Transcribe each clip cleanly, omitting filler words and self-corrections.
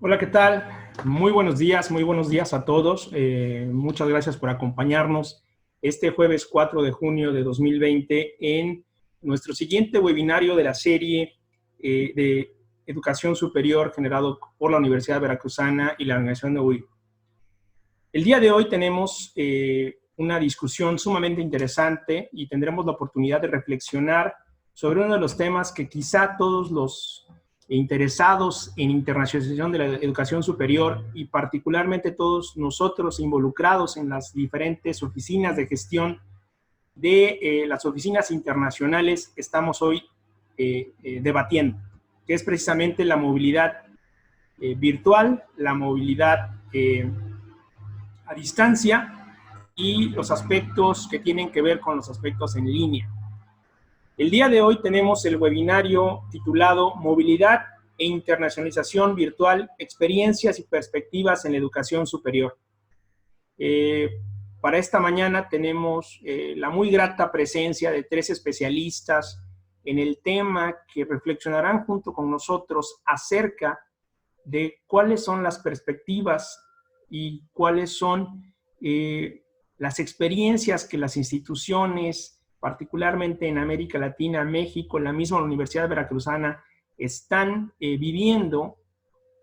Hola, ¿qué tal? Muy buenos días a todos. Muchas gracias por acompañarnos este jueves 4 de junio de 2020 en nuestro siguiente webinario de la serie de Educación Superior generado por la Universidad Veracruzana y la Organización de UI. El día de hoy tenemos una discusión sumamente interesante y tendremos la oportunidad de reflexionar sobre uno de los temas que quizá todos los interesados en internacionalización de la educación superior y particularmente todos nosotros involucrados en las diferentes oficinas de gestión de las oficinas internacionales estamos hoy debatiendo, que es precisamente la movilidad virtual, la movilidad a distancia y los aspectos que tienen que ver con los aspectos en línea. El día de hoy tenemos el webinario titulado Movilidad e Internacionalización Virtual, Experiencias y Perspectivas en la Educación Superior. Para esta mañana tenemos la muy grata presencia de 3 especialistas en el tema que reflexionarán junto con nosotros acerca de cuáles son las perspectivas y cuáles son las experiencias que las instituciones, particularmente en América Latina, México, la misma Universidad Veracruzana, están viviendo,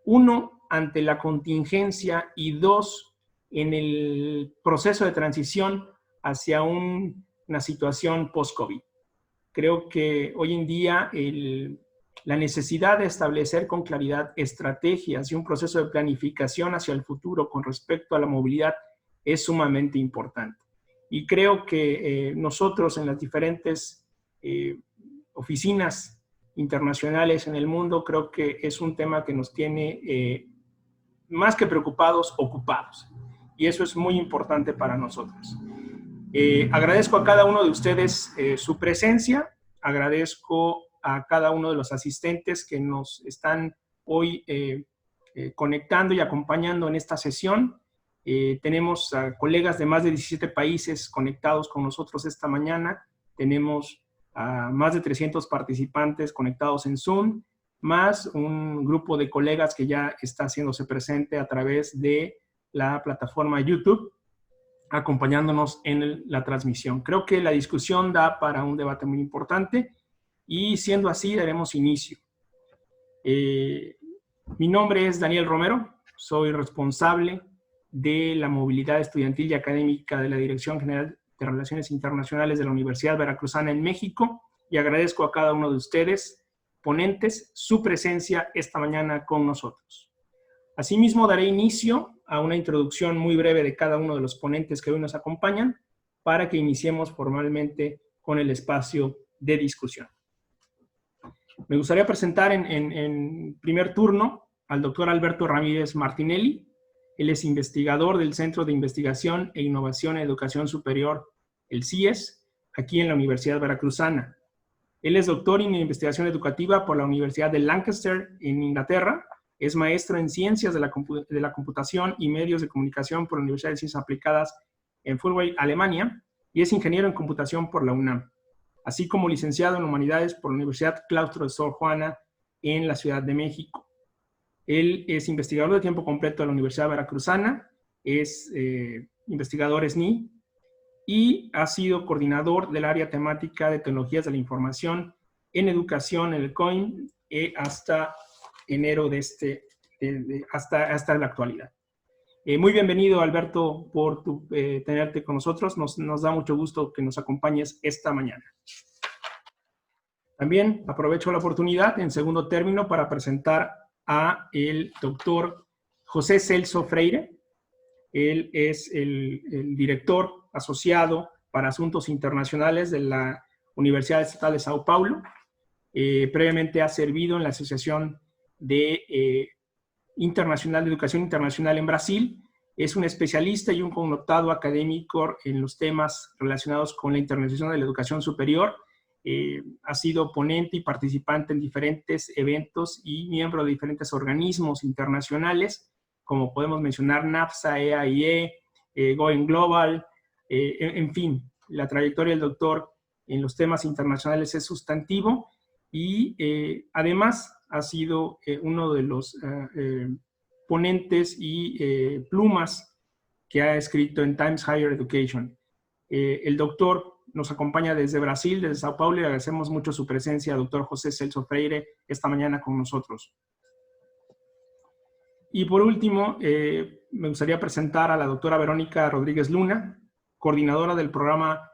uno, ante la contingencia y dos, en el proceso de transición hacia una situación post-COVID. Creo que hoy en día la necesidad de establecer con claridad estrategias y un proceso de planificación hacia el futuro con respecto a la movilidad es sumamente importante. Y creo que nosotros en las diferentes oficinas internacionales en el mundo, creo que es un tema que nos tiene más que preocupados, ocupados. Y eso es muy importante para nosotros. Agradezco a cada uno de ustedes su presencia, agradezco a cada uno de los asistentes que nos están hoy conectando y acompañando en esta sesión. Tenemos a colegas de más de 17 países conectados con nosotros esta mañana. Tenemos a más de 300 participantes conectados en Zoom, más un grupo de colegas que ya está haciéndose presente a través de la plataforma YouTube, acompañándonos en la transmisión. Creo que la discusión da para un debate muy importante y siendo así, daremos inicio. Mi nombre es Daniel Romero, soy responsable de la movilidad estudiantil y académica de la Dirección General de Relaciones Internacionales de la Universidad Veracruzana en México y agradezco a cada uno de ustedes, ponentes, su presencia esta mañana con nosotros. Asimismo, daré inicio a una introducción muy breve de cada uno de los ponentes que hoy nos acompañan para que iniciemos formalmente con el espacio de discusión. Me gustaría presentar en primer turno al doctor Alberto Ramírez Martinelli. Él es investigador del Centro de Investigación e Innovación en Educación Superior, el CIES, aquí en la Universidad Veracruzana. Él es doctor en investigación educativa por la Universidad de Lancaster en Inglaterra. Es maestro en Ciencias de la Computación y Medios de Comunicación por la Universidad de Ciencias Aplicadas en Fulway, Alemania, y es ingeniero en computación por la UNAM, así como licenciado en Humanidades por la Universidad Claustro de Sor Juana en la Ciudad de México. Él es investigador de tiempo completo de la Universidad Veracruzana, es investigador SNI y ha sido coordinador del área temática de tecnologías de la información en educación en el COIN hasta enero de hasta la actualidad. Muy bienvenido, Alberto, por tenerte con nosotros. Nos da mucho gusto que nos acompañes esta mañana. También aprovecho la oportunidad, en segundo término, para presentar a el doctor José Celso Freire. Él es el director asociado para asuntos internacionales de la Universidad Estatal de Sao Paulo. Previamente ha servido en la Asociación de Internacional de Educación Internacional en Brasil. Es un especialista y un connotado académico en los temas relacionados con la internacionalización de la educación superior. Ha sido ponente y participante en diferentes eventos y miembro de diferentes organismos internacionales, como podemos mencionar NAFSA, EAIE, Going Global, en fin, la trayectoria del doctor en los temas internacionales es sustantivo y además ha sido uno de los ponentes y plumas que ha escrito en Times Higher Education. El doctor nos acompaña desde Brasil, desde Sao Paulo, y agradecemos mucho su presencia, doctor José Celso Freire, esta mañana con nosotros. Y por último, me gustaría presentar a la doctora Verónica Rodríguez Luna, coordinadora del programa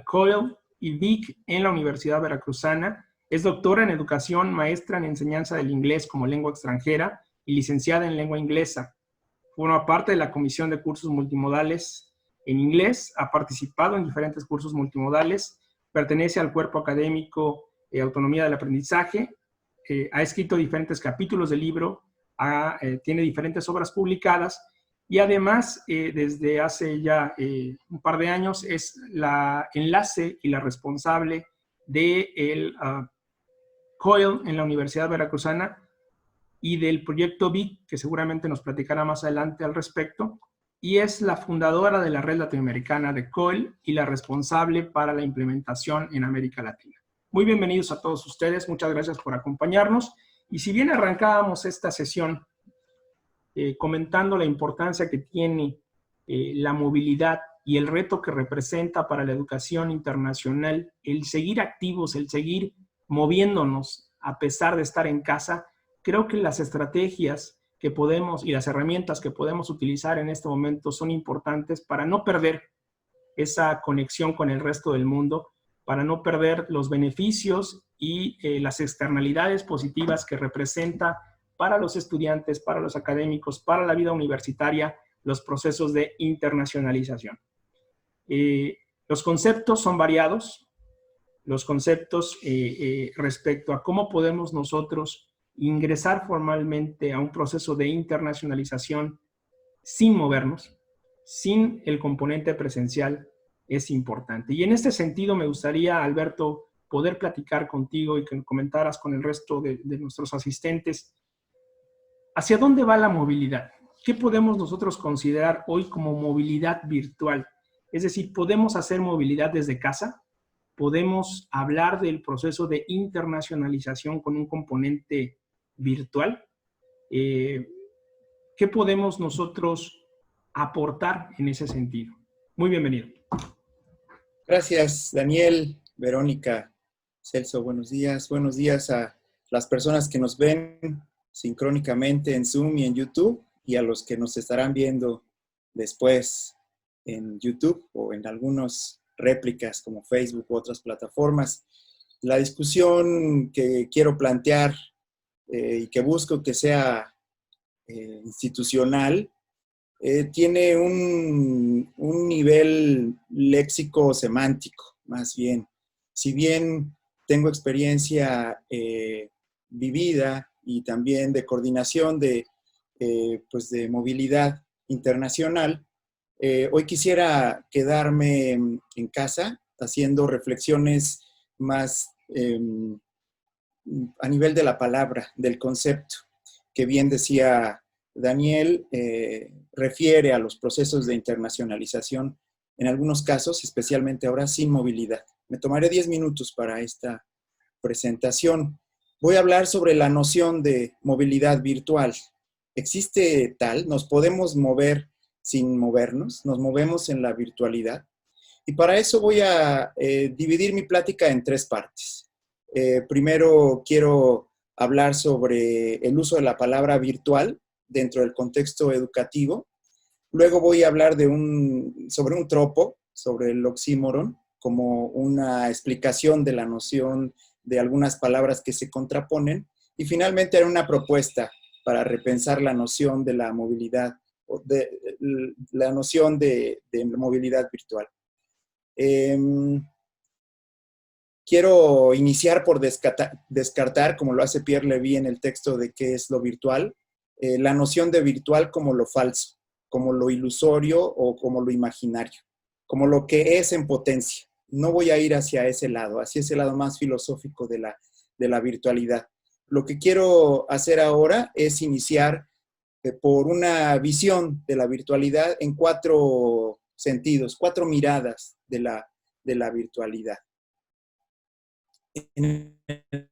COIL y VIC en la Universidad Veracruzana. Es doctora en educación, maestra en enseñanza del inglés como lengua extranjera y licenciada en lengua inglesa. Forma parte de la Comisión de Cursos Multimodales en Inglés, ha participado en diferentes cursos multimodales, pertenece al cuerpo académico Autonomía del Aprendizaje, ha escrito diferentes capítulos del libro, tiene diferentes obras publicadas y además desde hace ya un par de años es la enlace y la responsable del COIL en la Universidad Veracruzana y del proyecto VIC, que seguramente nos platicará más adelante al respecto, y es la fundadora de la Red Latinoamericana de COIL y la responsable para la implementación en América Latina. Muy bienvenidos a todos ustedes, muchas gracias por acompañarnos. Y si bien arrancábamos esta sesión comentando la importancia que tiene la movilidad y el reto que representa para la educación internacional, el seguir activos, el seguir moviéndonos a pesar de estar en casa, creo que las estrategias que podemos y las herramientas que podemos utilizar en este momento son importantes para no perder esa conexión con el resto del mundo, para no perder los beneficios y las externalidades positivas que representa para los estudiantes, para los académicos, para la vida universitaria, los procesos de internacionalización. Los conceptos son variados, los conceptos respecto a cómo podemos nosotros ingresar formalmente a un proceso de internacionalización sin movernos, sin el componente presencial, es importante. Y en este sentido me gustaría, Alberto, poder platicar contigo y que comentaras con el resto de nuestros asistentes ¿hacia dónde va la movilidad? ¿Qué podemos nosotros considerar hoy como movilidad virtual? Es decir, ¿podemos hacer movilidad desde casa? ¿Podemos hablar del proceso de internacionalización con un componente virtual? ¿Qué podemos nosotros aportar en ese sentido? Muy bienvenido. Gracias, Daniel, Verónica, Celso, buenos días. Buenos días a las personas que nos ven sincrónicamente en Zoom y en YouTube y a los que nos estarán viendo después en YouTube o en algunas réplicas como Facebook u otras plataformas. La discusión que quiero plantear y que busco que sea institucional tiene un nivel léxico-semántico, más bien. Si bien tengo experiencia vivida y también de coordinación pues de movilidad internacional, hoy quisiera quedarme en casa haciendo reflexiones más a nivel de la palabra, del concepto, que bien decía Daniel, refiere a los procesos de internacionalización, en algunos casos, especialmente ahora, sin movilidad. Me tomaré 10 minutos para esta presentación. Voy a hablar sobre la noción de movilidad virtual. ¿Existe tal? ¿Nos podemos mover sin movernos? ¿Nos movemos en la virtualidad? Y para eso voy a dividir mi plática en 3 partes. Primero quiero hablar sobre el uso de la palabra virtual dentro del contexto educativo. Luego voy a hablar sobre un tropo, sobre el oxímoron, como una explicación de la noción de algunas palabras que se contraponen. Y finalmente haré una propuesta para repensar la noción de la movilidad, la noción de movilidad virtual. Quiero iniciar por descartar, como lo hace Pierre Levy en el texto de qué es lo virtual, la noción de virtual como lo falso, como lo ilusorio o como lo imaginario, como lo que es en potencia. No voy a ir hacia ese lado más filosófico de la virtualidad. Lo que quiero hacer ahora es iniciar por una visión de la virtualidad en 4 sentidos, 4 miradas de la virtualidad. En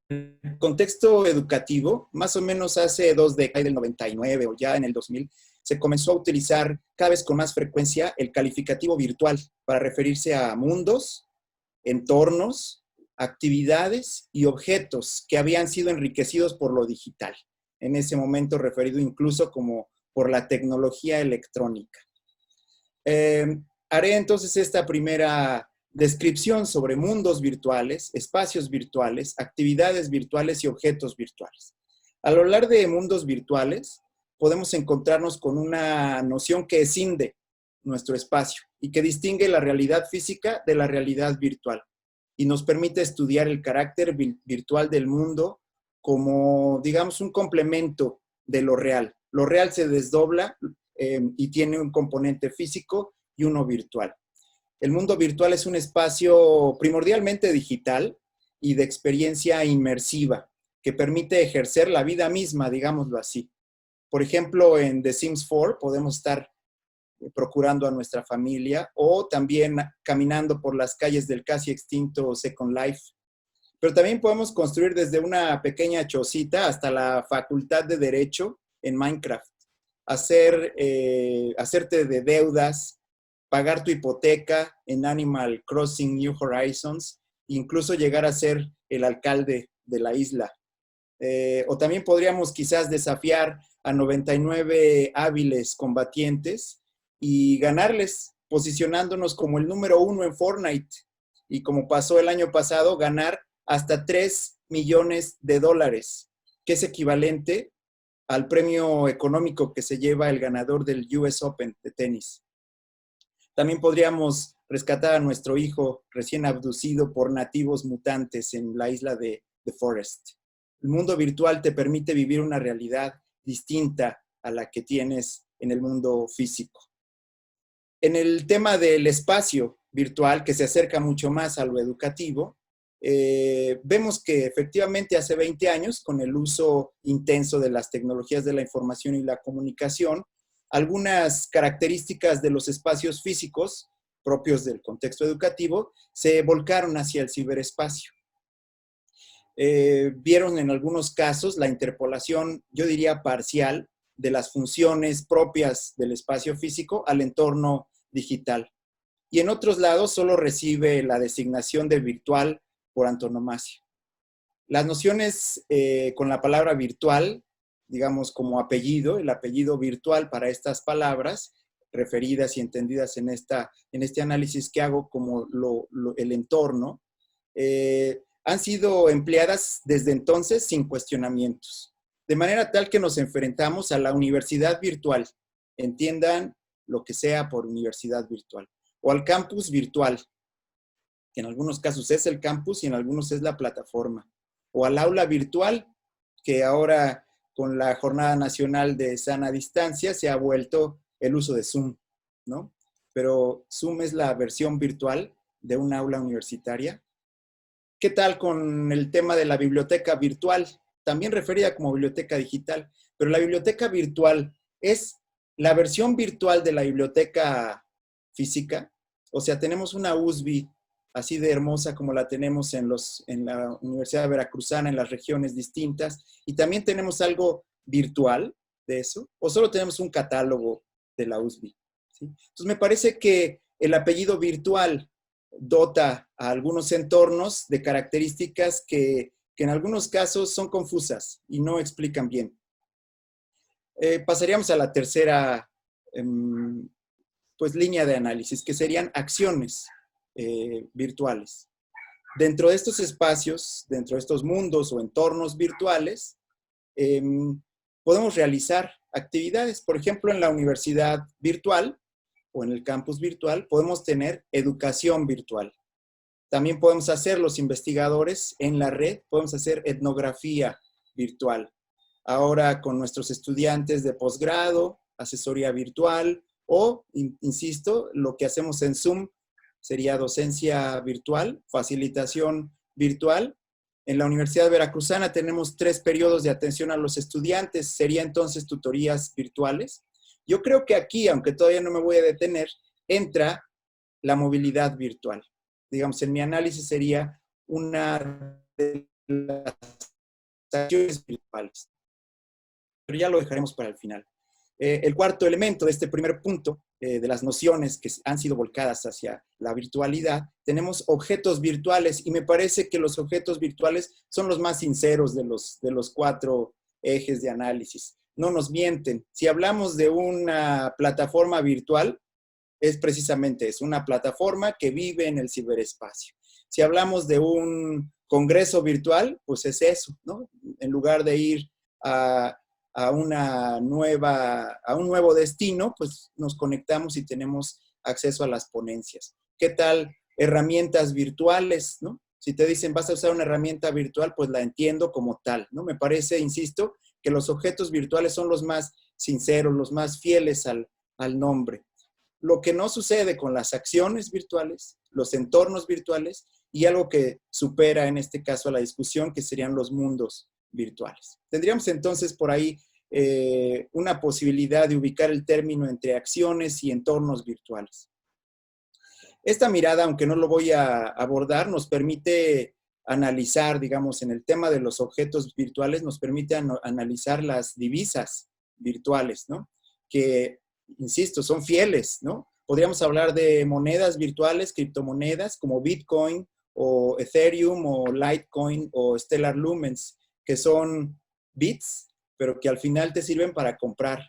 el contexto educativo, más o menos hace 2 décadas, del 99 o ya en el 2000, se comenzó a utilizar cada vez con más frecuencia el calificativo virtual para referirse a mundos, entornos, actividades y objetos que habían sido enriquecidos por lo digital. En ese momento referido incluso como por la tecnología electrónica. Haré entonces esta primera descripción sobre mundos virtuales, espacios virtuales, actividades virtuales y objetos virtuales. Al hablar de mundos virtuales, podemos encontrarnos con una noción que escinde nuestro espacio y que distingue la realidad física de la realidad virtual y nos permite estudiar el carácter virtual del mundo como, digamos, un complemento de lo real. Lo real se desdobla y tiene un componente físico y uno virtual. El mundo virtual es un espacio primordialmente digital y de experiencia inmersiva que permite ejercer la vida misma, digámoslo así. Por ejemplo, en The Sims 4 podemos estar procurando a nuestra familia o también caminando por las calles del casi extinto Second Life. Pero también podemos construir desde una pequeña chocita hasta la facultad de Derecho en Minecraft. Hacerte de deudas, pagar tu hipoteca en Animal Crossing New Horizons, incluso llegar a ser el alcalde de la isla. O también podríamos quizás desafiar a 99 hábiles combatientes y ganarles, posicionándonos como el número 1 en Fortnite. Y como pasó el año pasado, ganar hasta $3 millones, que es equivalente al premio económico que se lleva el ganador del US Open de tenis. También podríamos rescatar a nuestro hijo recién abducido por nativos mutantes en la isla de The Forest. El mundo virtual te permite vivir una realidad distinta a la que tienes en el mundo físico. En el tema del espacio virtual, que se acerca mucho más a lo educativo, vemos que efectivamente hace 20 años, con el uso intenso de las tecnologías de la información y la comunicación, algunas características de los espacios físicos propios del contexto educativo se volcaron hacia el ciberespacio. Vieron en algunos casos la interpolación, yo diría parcial, de las funciones propias del espacio físico al entorno digital. Y en otros lados solo recibe la designación de virtual por antonomasia. Las nociones con la palabra virtual, digamos como apellido, el apellido virtual para estas palabras, referidas y entendidas en este análisis que hago como el entorno, han sido empleadas desde entonces sin cuestionamientos. De manera tal que nos enfrentamos a la universidad virtual, entiendan lo que sea por universidad virtual, o al campus virtual, que en algunos casos es el campus y en algunos es la plataforma, o al aula virtual, que ahora con la Jornada Nacional de Sana Distancia se ha vuelto el uso de Zoom, ¿no? Pero Zoom es la versión virtual de un aula universitaria. ¿Qué tal con el tema de la biblioteca virtual? También referida como biblioteca digital, pero la biblioteca virtual es la versión virtual de la biblioteca física. O sea, tenemos una USB así de hermosa como la tenemos en la Universidad Veracruzana, en las regiones distintas, y también tenemos algo virtual de eso, o solo tenemos un catálogo de la USB, ¿sí? Entonces me parece que el apellido virtual dota a algunos entornos de características que en algunos casos son confusas y no explican bien. Pasaríamos a la tercera línea de análisis, que serían acciones virtuales. Dentro de estos espacios, dentro de estos mundos o entornos virtuales, podemos realizar actividades. Por ejemplo, en la universidad virtual o en el campus virtual, podemos tener educación virtual. También podemos hacer los investigadores en la red, podemos hacer etnografía virtual. Ahora con nuestros estudiantes de posgrado, asesoría virtual o, insisto, lo que hacemos en Zoom sería docencia virtual, facilitación virtual. En la Universidad Veracruzana tenemos 3 periodos de atención a los estudiantes, sería entonces tutorías virtuales. Yo creo que aquí, aunque todavía no me voy a detener, entra la movilidad virtual. Digamos, en mi análisis sería una de las acciones virtuales. Pero ya lo dejaremos para el final. El cuarto elemento de este primer punto, de las nociones que han sido volcadas hacia la virtualidad, tenemos objetos virtuales, y me parece que los objetos virtuales son los más sinceros de los 4 ejes de análisis. No nos mienten. Si hablamos de una plataforma virtual, es precisamente eso, una plataforma que vive en el ciberespacio. Si hablamos de un congreso virtual, pues es eso, ¿no? En lugar de ir a un nuevo destino, pues nos conectamos y tenemos acceso a las ponencias. ¿Qué tal herramientas virtuales, ¿no? Si te dicen vas a usar una herramienta virtual, pues la entiendo como tal, ¿no? Me parece, insisto, que los objetos virtuales son los más sinceros, los más fieles al nombre. Lo que no sucede con las acciones virtuales, los entornos virtuales y algo que supera en este caso a la discusión, que serían los mundos virtuales. Tendríamos entonces por ahí una posibilidad de ubicar el término entre acciones y entornos virtuales. Esta mirada, aunque no lo voy a abordar, nos permite analizar, digamos, en el tema de los objetos virtuales, nos permite analizar las divisas virtuales, ¿no? Que, insisto, son fieles, ¿no? Podríamos hablar de monedas virtuales, criptomonedas, como Bitcoin, o Ethereum, o Litecoin, o Stellar Lumens, que son bits, pero que al final te sirven para comprar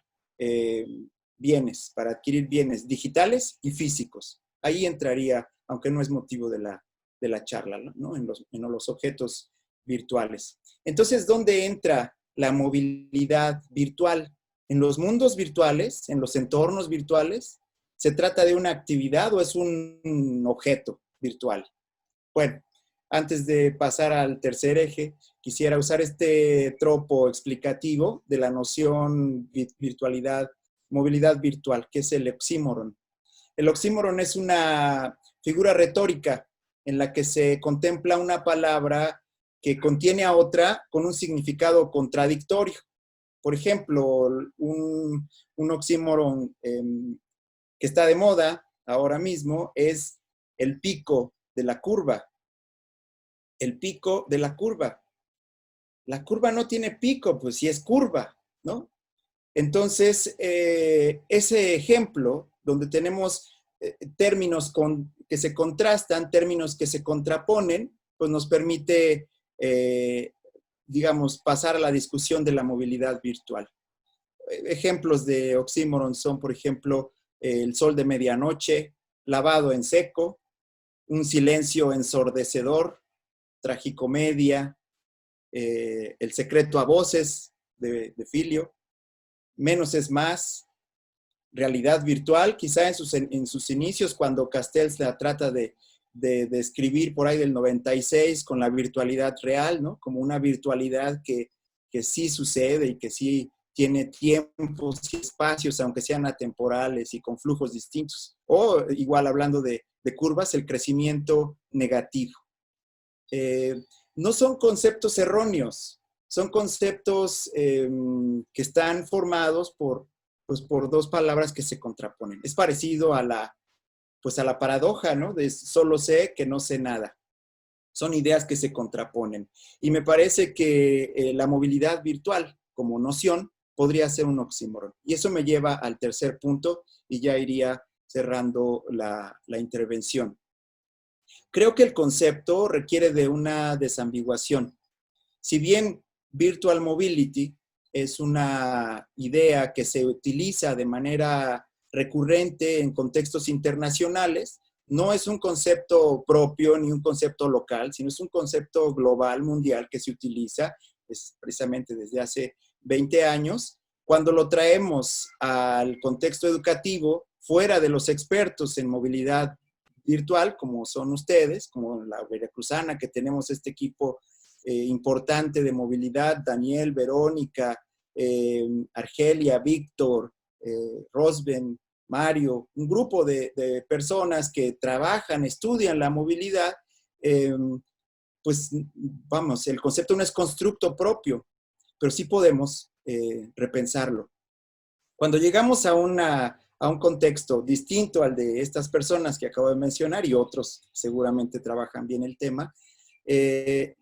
bienes, para adquirir bienes digitales y físicos. Ahí entraría, aunque no es motivo de la charla, ¿no? En los objetos virtuales. Entonces, ¿dónde entra la movilidad virtual? En los mundos virtuales, en los entornos virtuales, ¿se trata de una actividad o es un objeto virtual? Bueno, antes de pasar al tercer eje, quisiera usar este tropo explicativo de la noción virtualidad, movilidad virtual, que es el oxímoron. El oxímoron es una figura retórica en la que se contempla una palabra que contiene a otra con un significado contradictorio. Por ejemplo, un oxímoron que está de moda ahora mismo es el pico de la curva. El pico de la curva. La curva no tiene pico, pues sí es curva, ¿no? Entonces, ese ejemplo, donde tenemos términos que se contrastan, términos que se contraponen, pues nos permite, digamos, pasar a la discusión de la movilidad virtual. Ejemplos de oxímoron son, por ejemplo, el sol de medianoche, lavado en seco, un silencio ensordecedor, tragicomedia, el secreto a voces de Filio, menos es más, realidad virtual, quizá en sus inicios, cuando Castells la trata de describir por ahí del 96 con la virtualidad real, ¿no? Como una virtualidad que sí sucede y que sí tiene tiempos y espacios, aunque sean atemporales y con flujos distintos. O igual hablando de curvas, el crecimiento negativo. No son conceptos erróneos, son conceptos que están formados por 2 palabras que se contraponen. Es parecido a la paradoja, ¿no? De solo sé que no sé nada. Son ideas que se contraponen. Y me parece que la movilidad virtual como noción podría ser un oxímoron. Y eso me lleva al tercer punto y ya iría cerrando la intervención. Creo que el concepto requiere de una desambiguación. Si bien Virtual Mobility es una idea que se utiliza de manera recurrente en contextos internacionales, no es un concepto propio ni un concepto local, sino es un concepto global, mundial, que se utiliza precisamente desde hace 20 años. Cuando lo traemos al contexto educativo, fuera de los expertos en movilidad virtual, como son ustedes, como la Veracruzana, que tenemos este equipo importante de movilidad, Daniel, Verónica, Argelia, Víctor, Rosben, Mario, un grupo de personas que trabajan, estudian la movilidad, pues vamos, el concepto no es constructo propio, pero sí podemos repensarlo. Cuando llegamos a un contexto distinto al de estas personas que acabo de mencionar, y otros seguramente trabajan bien el tema,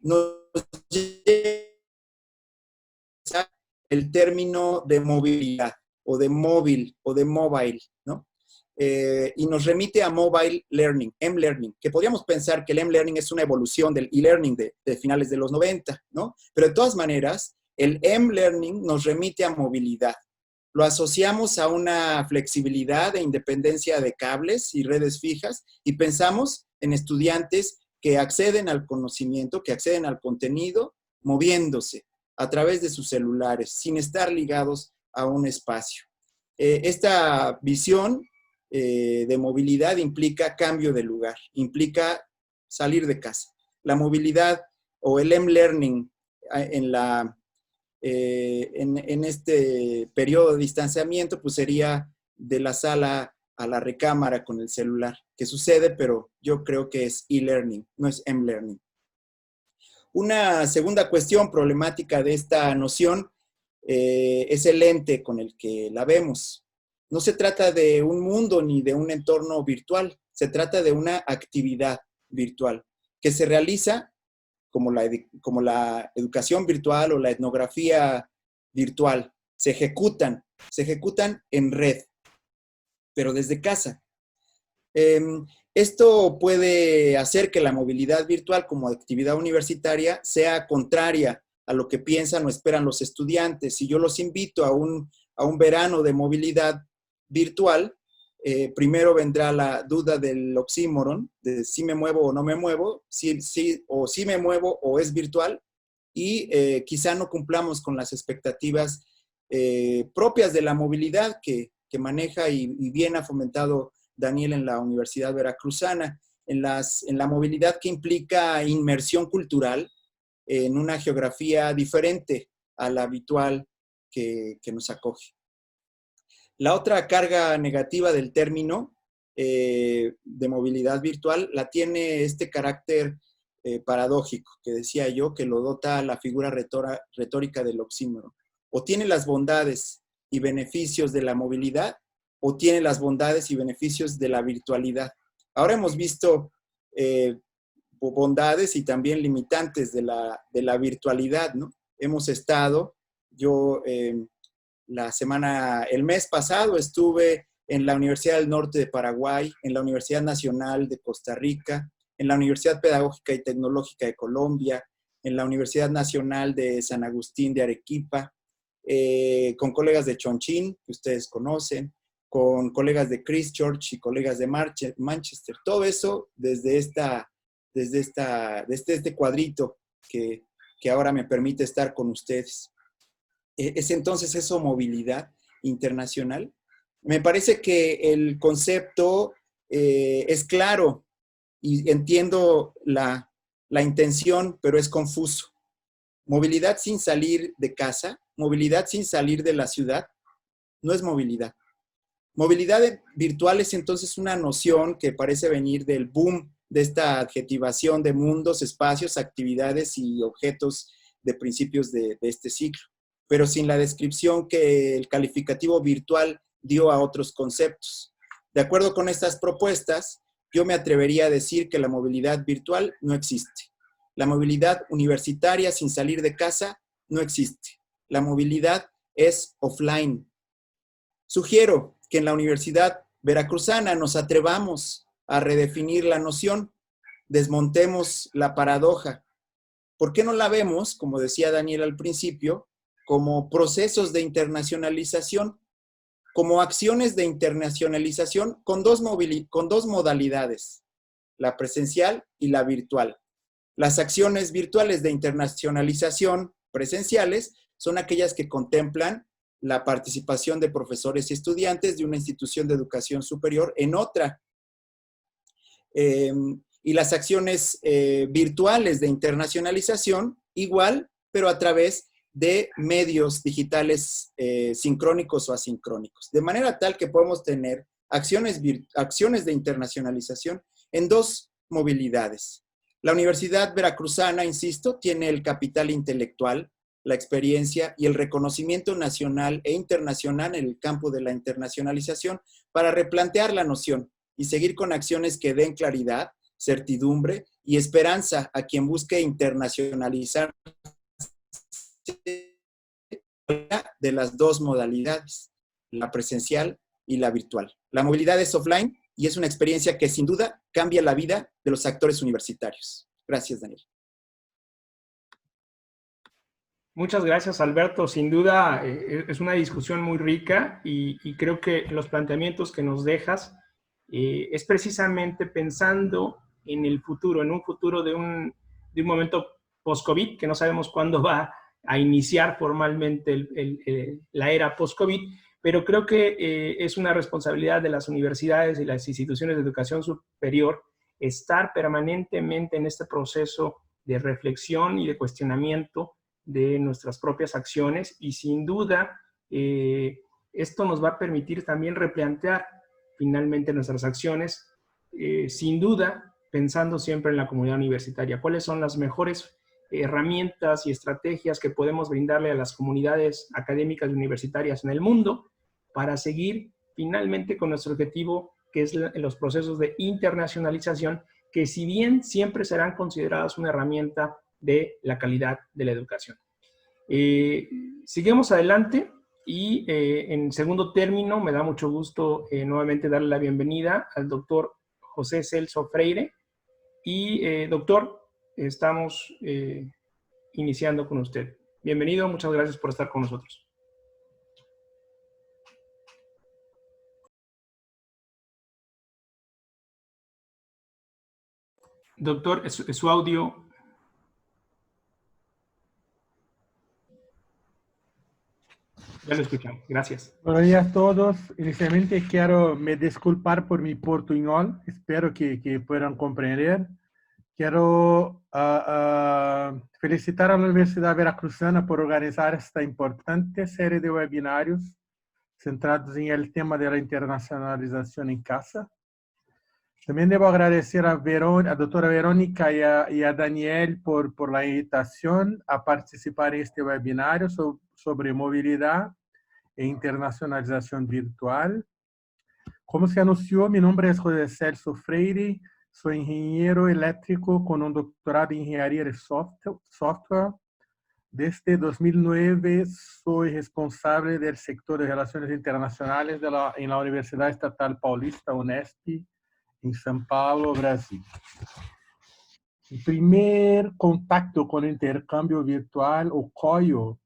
nos el término de movilidad, o de móvil, o de mobile, ¿no? Y nos remite a mobile learning, M-learning, que podríamos pensar que el M-learning es una evolución del e-learning de finales de los 90, ¿no? Pero de todas maneras, el M-learning nos remite a movilidad. Lo asociamos a una flexibilidad e independencia de cables y redes fijas y pensamos en estudiantes que acceden al conocimiento, que acceden al contenido, moviéndose a través de sus celulares, sin estar ligados a un espacio. Esta visión de movilidad implica cambio de lugar, implica salir de casa. La movilidad o el M-learning en este periodo de distanciamiento, pues sería de la sala a la recámara con el celular, que sucede, pero yo creo que es e-learning, no es M-learning. Una segunda cuestión problemática de esta noción es el lente con el que la vemos. No se trata de un mundo ni de un entorno virtual, se trata de una actividad virtual que se realiza como la educación virtual o la etnografía virtual. Se ejecutan en red, pero desde casa. Esto puede hacer que la movilidad virtual como actividad universitaria sea contraria a lo que piensan o esperan los estudiantes. Si yo los invito a un verano de movilidad virtual, primero vendrá la duda del oxímoron, de si me muevo o no me muevo, si me muevo o es virtual, y quizá no cumplamos con las expectativas propias de la movilidad que maneja y bien ha fomentado Daniel en la Universidad Veracruzana, en la movilidad que implica inmersión cultural en una geografía diferente a la habitual que nos acoge. La otra carga negativa del término de movilidad virtual la tiene este carácter paradójico, que decía yo, que lo dota la figura retórica del oxímoron. O tiene las bondades y beneficios de la movilidad, o tiene las bondades y beneficios de la virtualidad. Ahora hemos visto bondades y también limitantes de la virtualidad, ¿no? Hemos estado, el mes pasado estuve en la Universidad del Norte de Paraguay, en la Universidad Nacional de Costa Rica, en la Universidad Pedagógica y Tecnológica de Colombia, en la Universidad Nacional de San Agustín de Arequipa, con colegas de Chongqing, que ustedes conocen, con colegas de Christchurch y colegas de Manchester. Todo eso desde este cuadrito que ahora me permite estar con ustedes. ¿Es entonces eso movilidad internacional? Me parece que el concepto es claro y entiendo la intención, pero es confuso. Movilidad sin salir de casa, movilidad sin salir de la ciudad, no es movilidad. Movilidad virtual es entonces una noción que parece venir del boom de esta adjetivación de mundos, espacios, actividades y objetos de principios de este siglo, pero sin la descripción que el calificativo virtual dio a otros conceptos. De acuerdo con estas propuestas, yo me atrevería a decir que la movilidad virtual no existe. La movilidad universitaria sin salir de casa no existe. La movilidad es offline. Sugiero que en la Universidad Veracruzana nos atrevamos a redefinir la noción, desmontemos la paradoja. ¿Por qué no la vemos, como decía Daniel al principio, como procesos de internacionalización, como acciones de internacionalización con dos modalidades, la presencial y la virtual? Las acciones virtuales de internacionalización presenciales son aquellas que contemplan la participación de profesores y estudiantes de una institución de educación superior en otra. Y las acciones virtuales de internacionalización, igual, pero a través de medios digitales sincrónicos o asincrónicos. De manera tal que podemos tener acciones de internacionalización en dos movilidades. La Universidad Veracruzana, insisto, tiene el capital intelectual, la experiencia y el reconocimiento nacional e internacional en el campo de la internacionalización para replantear la noción y seguir con acciones que den claridad, certidumbre y esperanza a quien busque internacionalizar de las dos modalidades, la presencial y la virtual. La movilidad es offline y es una experiencia que sin duda cambia la vida de los actores universitarios. Gracias, Daniel. Muchas gracias, Alberto. Sin duda es una discusión muy rica y creo que los planteamientos que nos dejas es precisamente pensando en el futuro, en un futuro de un momento post-COVID, que no sabemos cuándo va a iniciar formalmente la era post-COVID, pero creo que es una responsabilidad de las universidades y las instituciones de educación superior estar permanentemente en este proceso de reflexión y de cuestionamiento de nuestras propias acciones y sin duda esto nos va a permitir también replantear finalmente nuestras acciones, sin duda pensando siempre en la comunidad universitaria. ¿Cuáles son las mejores herramientas y estrategias que podemos brindarle a las comunidades académicas y universitarias en el mundo para seguir finalmente con nuestro objetivo, que es los procesos de internacionalización, que si bien siempre serán consideradas una herramienta de la calidad de la educación? Seguimos adelante y en segundo término me da mucho gusto nuevamente darle la bienvenida al doctor José Celso Freire y doctor, estamos iniciando con usted. Bienvenido, muchas gracias por estar con nosotros. Doctor, su audio. Ya lo escuchamos, gracias. Buenos días a todos. Inicialmente quiero me disculpar por mi portuñol. Espero que puedan comprender. Quiero felicitar a la Universidad Veracruzana por organizar esta importante serie de webinarios centrados en el tema de la internacionalización en casa. También debo agradecer a doctora Verónica y a Daniel por la invitación a participar en este webinario sobre movilidad e internacionalización virtual. Como se anunció, mi nombre es José Celso Freire, soy ingeniero eléctrico con un doctorado en ingeniería de software. Desde 2009 soy responsable del sector de relaciones internacionales en la Universidad Estatal Paulista, UNESP, en São Paulo, Brasil. El primer contacto con el intercambio virtual o COIO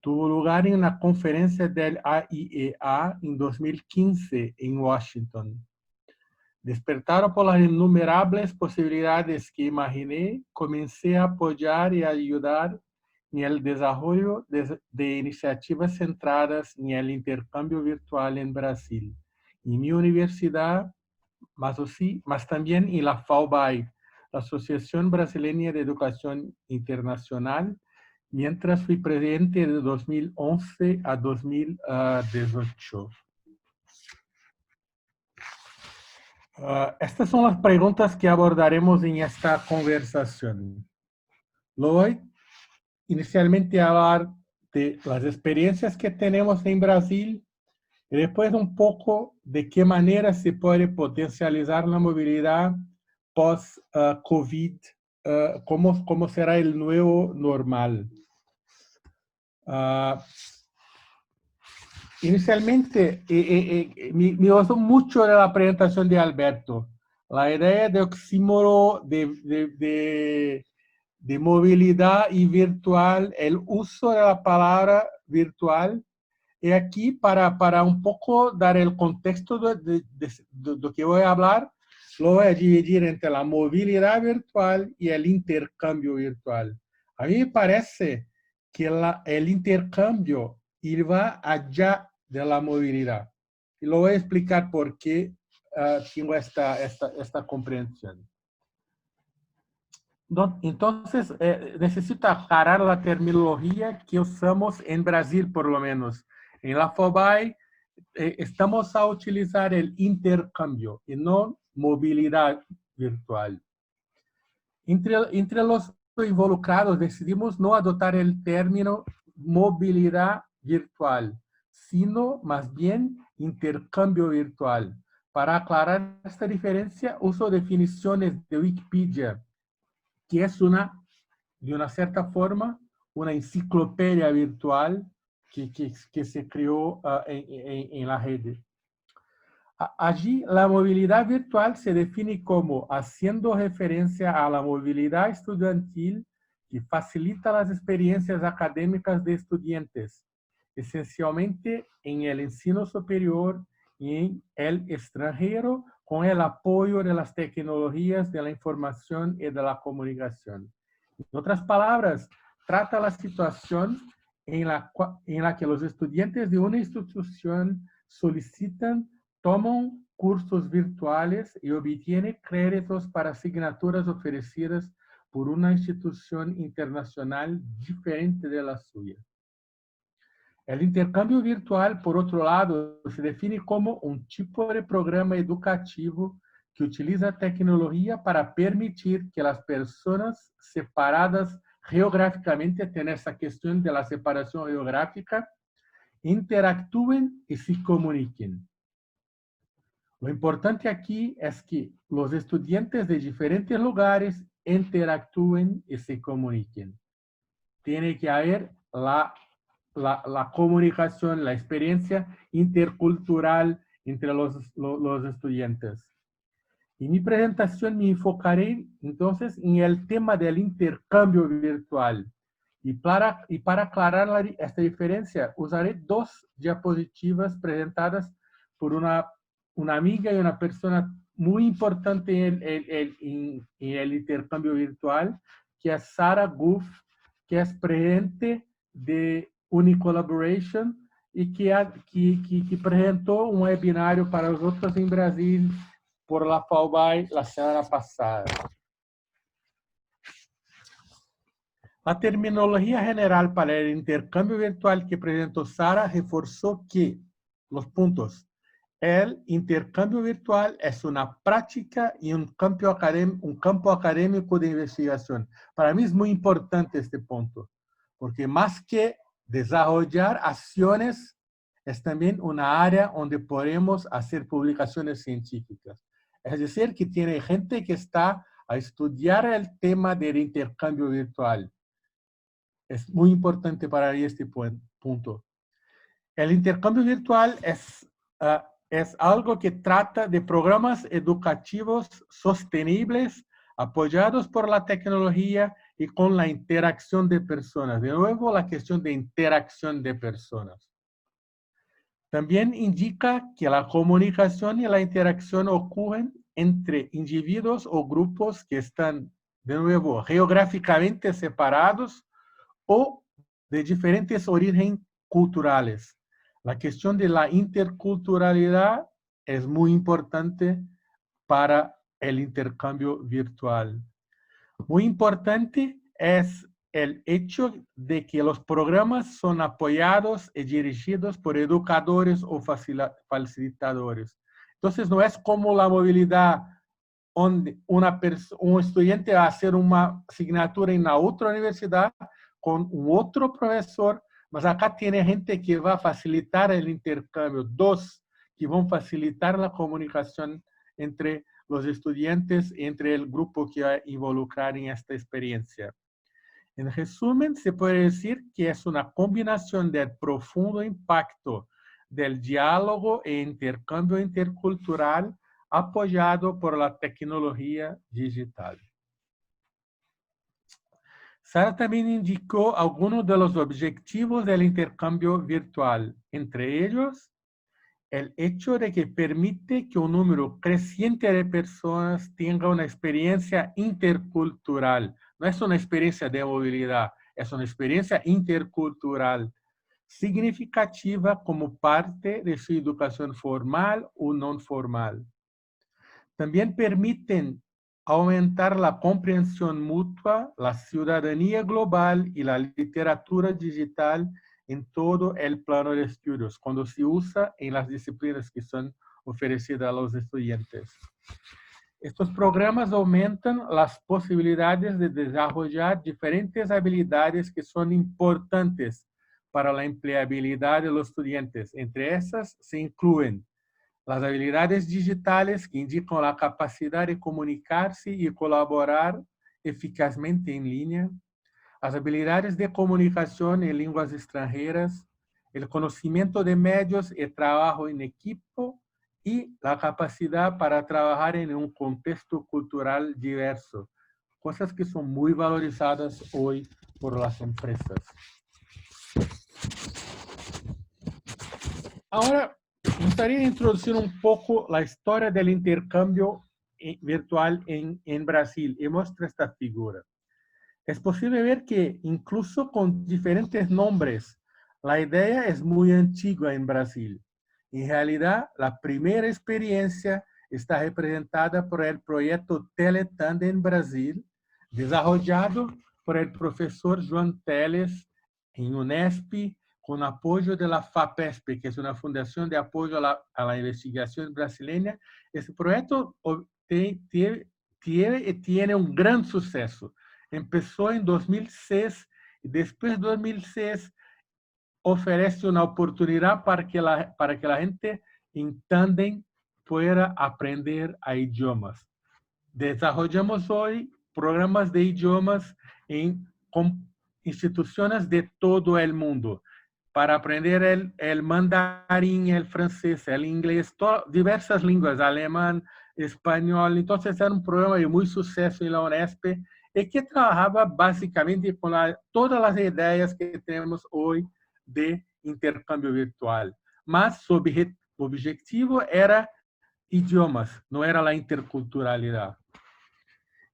tuvo lugar en la conferencia del AIEA en 2015 en Washington. Despertado por las innumerables posibilidades que imaginé, comencé a apoyar y ayudar en el desarrollo de iniciativas centradas en el intercambio virtual en Brasil, en mi universidad, mas también en la FAUBAI, la Asociación Brasileña de Educación Internacional, mientras fui presidente de 2011 a 2018. Estas son las preguntas que abordaremos en esta conversación. Lo voy inicialmente a hablar de las experiencias que tenemos en Brasil y después un poco de qué manera se puede potencializar la movilidad post-COVID, cómo será el nuevo normal. Inicialmente, me gustó mucho de la presentación de Alberto. La idea de oxímoro de movilidad y virtual, el uso de la palabra virtual. Y aquí, para un poco dar el contexto de lo que voy a hablar, lo voy a dividir entre la movilidad virtual y el intercambio virtual. A mí me parece que el intercambio va allá de la movilidad. Y lo voy a explicar por qué tengo esta comprensión. Entonces, necesito aclarar la terminología que usamos en Brasil, por lo menos. En la FOBAI estamos a utilizar el intercambio y no movilidad virtual. Entre los involucrados decidimos no adoptar el término movilidad virtual, sino más bien intercambio virtual. Para aclarar esta diferencia, uso definiciones de Wikipedia, que es de una cierta forma, una enciclopedia virtual que se creó en la red. Allí, la movilidad virtual se define como haciendo referencia a la movilidad estudiantil que facilita las experiencias académicas de estudiantes, esencialmente en el ensino superior y en el extranjero, con el apoyo de las tecnologías de la información y de la comunicación. En otras palabras, trata la situación en la que los estudiantes de una institución solicitan, toman cursos virtuales y obtienen créditos para asignaturas ofrecidas por una institución internacional diferente de la suya. El intercambio virtual, por otro lado, se define como un tipo de programa educativo que utiliza tecnología para permitir que las personas separadas geográficamente, tienen esa cuestión de la separación geográfica, interactúen y se comuniquen. Lo importante aquí es que los estudiantes de diferentes lugares interactúen y se comuniquen. Tiene que haber la comunicación, la experiencia intercultural entre los estudiantes. En mi presentación me enfocaré entonces en el tema del intercambio virtual. Y para aclarar esta diferencia, usaré dos diapositivas presentadas por una amiga y una persona muy importante en el intercambio virtual, que es Sarah Goof, que es presidente de Unicollaboration y que presentó un webinario para nosotros en Brasil por la FAUBAI la semana pasada. La terminología general para el intercambio virtual que presentó Sara reforzó que los puntos. El intercambio virtual es una práctica y un campo académico de investigación. Para mí es muy importante este punto, porque más que desarrollar acciones, es también una área donde podemos hacer publicaciones científicas. Es decir, que tiene gente que está a estudiar el tema del intercambio virtual. Es muy importante para este punto. El intercambio virtual es algo que trata de programas educativos sostenibles, apoyados por la tecnología y con la interacción de personas. De nuevo, la cuestión de interacción de personas. También indica que la comunicación y la interacción ocurren entre individuos o grupos que están, de nuevo, geográficamente separados o de diferentes orígenes culturales. La cuestión de la interculturalidad es muy importante para el intercambio virtual. Muy importante es el hecho de que los programas son apoyados y dirigidos por educadores o facilitadores. Entonces, no es como la movilidad donde un estudiante va a hacer una asignatura en la otra universidad con un otro profesor, mas acá tiene gente que va a facilitar el intercambio, dos que van a facilitar la comunicación entre los estudiantes, entre el grupo que va a involucrar en esta experiencia. En resumen, se puede decir que es una combinación del profundo impacto del diálogo e intercambio intercultural apoyado por la tecnología digital. Sara también indicó algunos de los objetivos del intercambio virtual, entre ellos el hecho de que permite que un número creciente de personas tenga una experiencia intercultural. No es una experiencia de movilidad, es una experiencia intercultural significativa como parte de su educación formal o no formal. También permiten aumentar la comprensión mutua, la ciudadanía global y la literatura digital en todo el plano de estudios, cuando se usa en las disciplinas que son ofrecidas a los estudiantes. Estos programas aumentan las posibilidades de desarrollar diferentes habilidades que son importantes para la empleabilidad de los estudiantes. Entre esas se incluyen las habilidades digitales que indican la capacidad de comunicarse y colaborar eficazmente en línea, las habilidades de comunicación en lenguas extranjeras, el conocimiento de medios, el trabajo en equipo y la capacidad para trabajar en un contexto cultural diverso. Cosas que son muy valorizadas hoy por las empresas. Ahora, me gustaría introducir un poco la historia del intercambio virtual en Brasil y muestra esta figura. Es posible ver que incluso con diferentes nombres, la idea es muy antigua en Brasil. En realidad, la primera experiencia está representada por el proyecto Teletand en Brasil, desarrollado por el profesor João Teles en Unesp, con apoyo de la FAPESP, que es una fundación de apoyo a la investigación brasileña. Este proyecto tiene un gran suceso. Empezó en 2006 y después de 2006 ofrece una oportunidad para que la gente en tándem pueda aprender a idiomas. Desarrollamos hoy programas de idiomas con instituciones de todo el mundo para aprender el mandarín, el francés, el inglés, diversas lenguas, alemán, español. Entonces era un programa de muy suceso en la Unesp y que trabajaba básicamente con todas las ideas que tenemos hoy de intercambio virtual. Mas su objetivo era idiomas, no era la interculturalidad.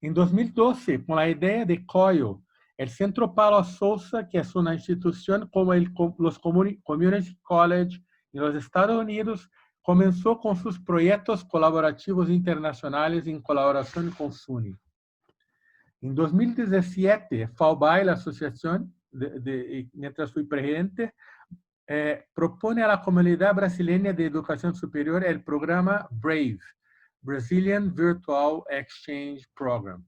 En 2012, con la idea de COIL, el Centro Paulo Sousa, que es una institución como los Community College en los Estados Unidos, comenzó con sus proyectos colaborativos internacionales en colaboración con SUNY. En 2017, FAUBAI, la asociación, mientras fui presidente, propone a la comunidad brasileña de educación superior el programa BRAVE, Brazilian Virtual Exchange Program.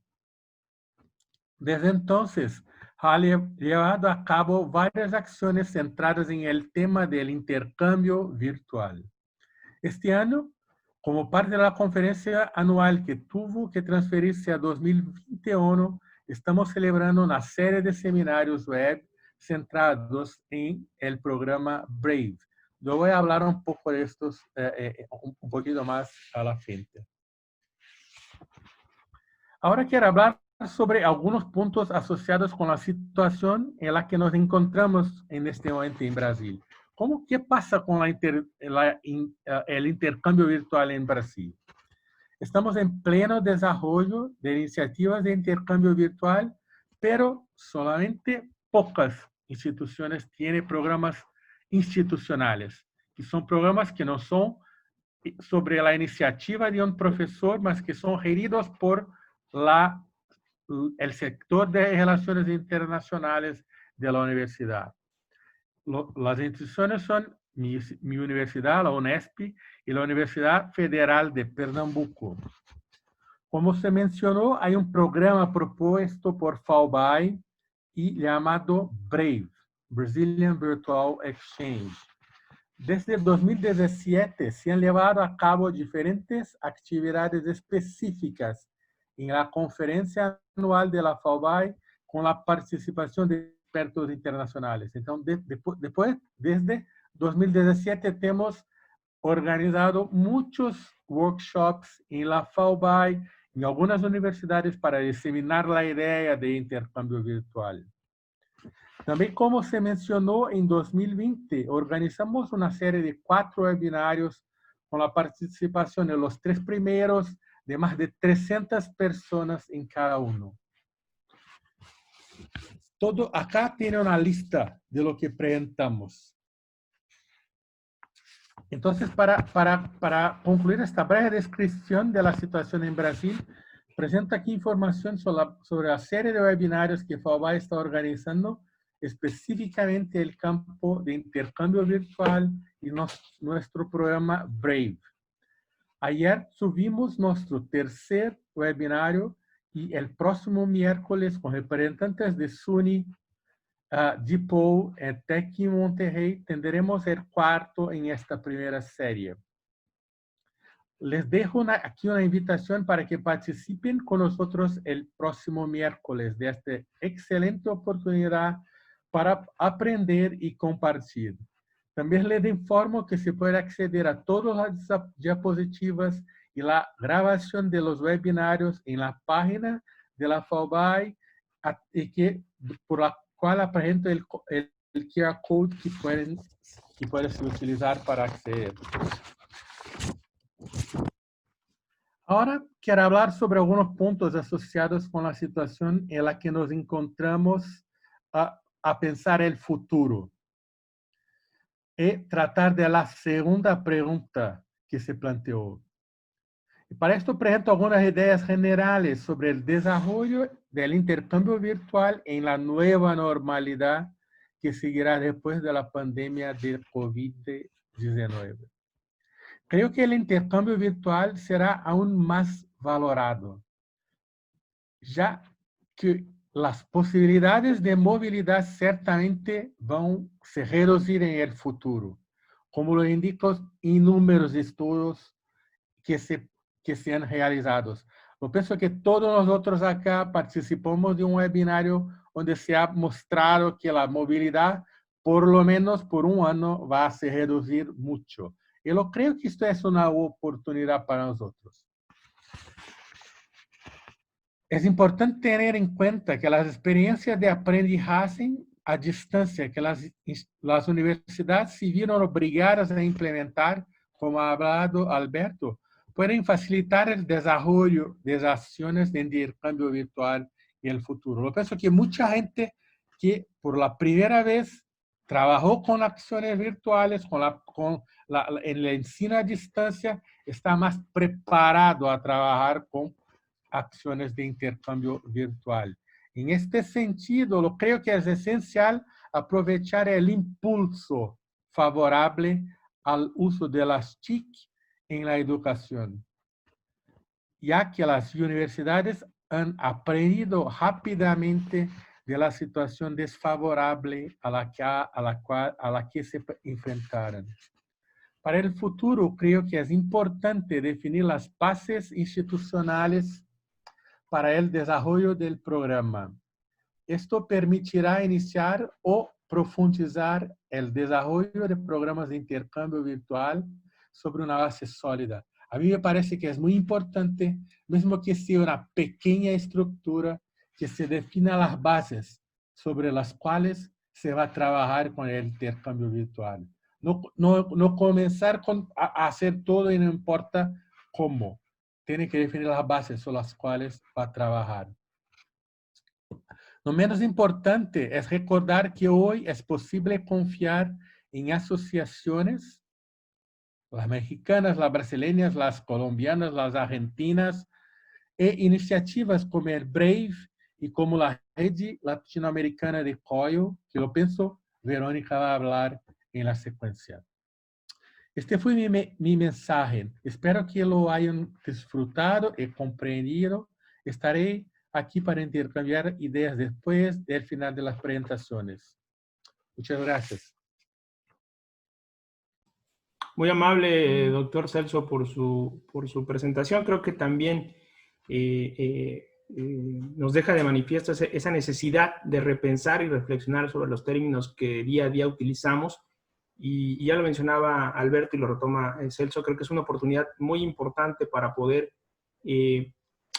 Desde entonces, ha llevado a cabo varias acciones centradas en el tema del intercambio virtual. Este año, como parte de la conferencia anual que tuvo que transferirse a 2021, estamos celebrando una serie de seminarios web centrados en el programa BRAVE. Yo voy a hablar un poco de estos un poquito más a la frente. Ahora quiero hablar sobre algunos puntos asociados con la situación en la que nos encontramos en este momento en Brasil. ¿Qué pasa con el intercambio virtual en Brasil? Estamos en pleno desarrollo de iniciativas de intercambio virtual, pero solamente pocas instituciones tienen programas institucionales, que son programas que no son sobre la iniciativa de un profesor, mas que son geridos por el sector de relaciones internacionales de la universidad. Las instituciones son mi universidad, la Unesp, y la Universidad Federal de Pernambuco. Como se mencionó, hay un programa propuesto por FAUBAI y llamado BRAVE, Brazilian Virtual Exchange. Desde 2017 se han llevado a cabo diferentes actividades específicas en la conferencia anual de la FAUBAI con la participación de expertos internacionales. Entonces, desde 2017 hemos organizado muchos workshops en la FAUBAI, en algunas universidades, para diseminar la idea de intercambio virtual. También, como se mencionó, en 2020 organizamos una serie de 4 webinarios con la participación de los 3 primeros de más de 300 personas en cada uno. Todo acá tiene una lista de lo que presentamos. Entonces, para concluir esta breve descripción de la situación en Brasil, presento aquí información sobre la serie de webinarios que FAUBAI está organizando, específicamente el campo de intercambio virtual y nuestro programa BRAVE. Ayer subimos nuestro tercer webinario y el próximo miércoles, con representantes de SUNY, DePaul y Tec Monterrey, tendremos el 4º en esta primera serie. Les dejo aquí una invitación para que participen con nosotros el próximo miércoles de esta excelente oportunidad para aprender y compartir. También les informo que se puede acceder a todas las diapositivas y la grabación de los webinarios en la página de la FAUBAI y por la cual apresento el QR code que pueden utilizar para acceder. Ahora quiero hablar sobre algunos puntos asociados con la situación en la que nos encontramos a pensar el futuro. Y tratar de la segunda pregunta que se planteó. Y para esto presento algunas ideas generales sobre el desarrollo del intercambio virtual en la nueva normalidad que seguirá después de la pandemia de COVID-19. Creo que el intercambio virtual será aún más valorado, ya que las posibilidades de movilidad certamente van a se reducir en el futuro, como lo indican inúmeros estudios que se han realizado. Yo pienso que todos nosotros acá participamos de un webinario donde se ha mostrado que la movilidad, por lo menos por un año, va a se reducir mucho. Y yo creo que esto es una oportunidad para nosotros. Es importante tener en cuenta que las experiencias de aprendizaje a distancia que las universidades se vieron obligadas a implementar, como ha hablado Alberto, pueden facilitar el desarrollo de acciones de intercambio virtual en el futuro. Yo pienso que mucha gente que por la primera vez trabajó con acciones virtuales, en la ensino a distancia, está más preparado a trabajar con acciones de intercambio virtual. En este sentido, yo creo que es esencial aprovechar el impulso favorable al uso de las TIC en la educación, ya que las universidades han aprendido rápidamente de la situación desfavorable a la que se enfrentaron. Para el futuro, creo que es importante definir las bases institucionales para el desarrollo del programa. Esto permitirá iniciar o profundizar el desarrollo de programas de intercambio virtual sobre una base sólida. A mí me parece que es muy importante, mismo que sea una pequeña estructura, que se defina las bases sobre las cuales se va a trabajar con el intercambio virtual. No comenzar a hacer todo y no importa cómo. Tiene que definir las bases sobre las cuales va a trabajar. Lo menos importante es recordar que hoy es posible confiar en asociaciones, las mexicanas, las brasileñas, las colombianas, las argentinas, e iniciativas como el Brave y como la Rede Latinoamericana de COIL, que yo pienso Verónica va a hablar en la secuencia. Este fue mi mensaje. Espero que lo hayan disfrutado y comprendido. Estaré aquí para intercambiar ideas después del final de las presentaciones. Muchas gracias. Muy amable, doctor Celso, por su presentación. Creo que también nos deja de manifiesto esa necesidad de repensar y reflexionar sobre los términos que día a día utilizamos. Y ya lo mencionaba Alberto y lo retoma Celso, creo que es una oportunidad muy importante para poder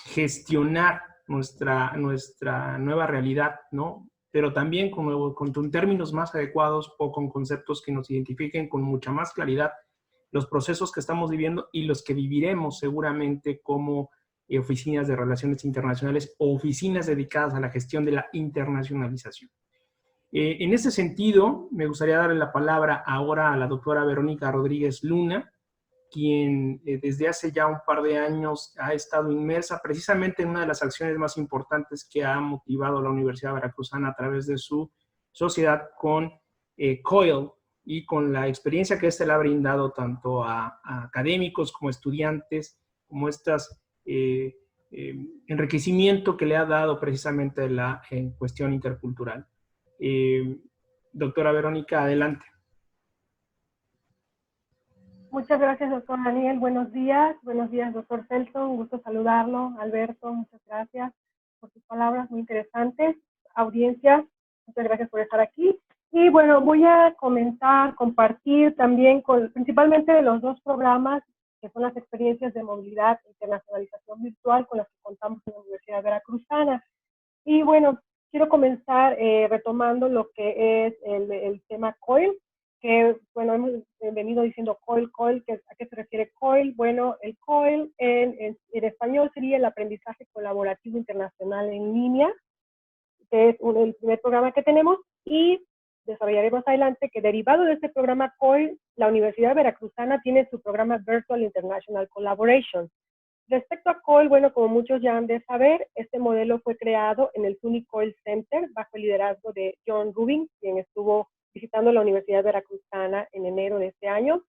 gestionar nuestra nueva realidad, ¿no? Pero también con términos más adecuados o con conceptos que nos identifiquen con mucha más claridad los procesos que estamos viviendo y los que viviremos seguramente como oficinas de relaciones internacionales o oficinas dedicadas a la gestión de la internacionalización. En ese sentido, me gustaría darle la palabra ahora a la doctora Verónica Rodríguez Luna, quien desde hace ya un par de años ha estado inmersa precisamente en una de las acciones más importantes que ha motivado la Universidad Veracruzana a través de su sociedad con COIL y con la experiencia que éste le ha brindado tanto a académicos como estudiantes, como enriquecimiento que le ha dado precisamente la cuestión intercultural. Doctora Verónica, adelante. Muchas gracias, doctor Daniel. Buenos días, doctor Celso. Un gusto saludarlo. Alberto, muchas gracias por sus palabras muy interesantes. Audiencia, muchas gracias por estar aquí. Y bueno, voy a compartir también principalmente de los dos programas que son las experiencias de movilidad e internacionalización virtual con las que contamos en la Universidad Veracruzana. Y bueno, quiero comenzar retomando lo que es el tema COIL, que bueno, hemos venido diciendo COIL, ¿a qué se refiere COIL? Bueno, el COIL en español sería el aprendizaje colaborativo internacional en línea, que es el primer programa que tenemos, y desarrollaré más adelante que derivado de este programa COIL, la Universidad Veracruzana tiene su programa Virtual International Collaboration. Respecto a COIL, bueno, como muchos ya han de saber, este modelo fue creado en el SUNY COIL Center bajo el liderazgo de John Rubin, quien estuvo visitando la Universidad Veracruzana en enero de este año.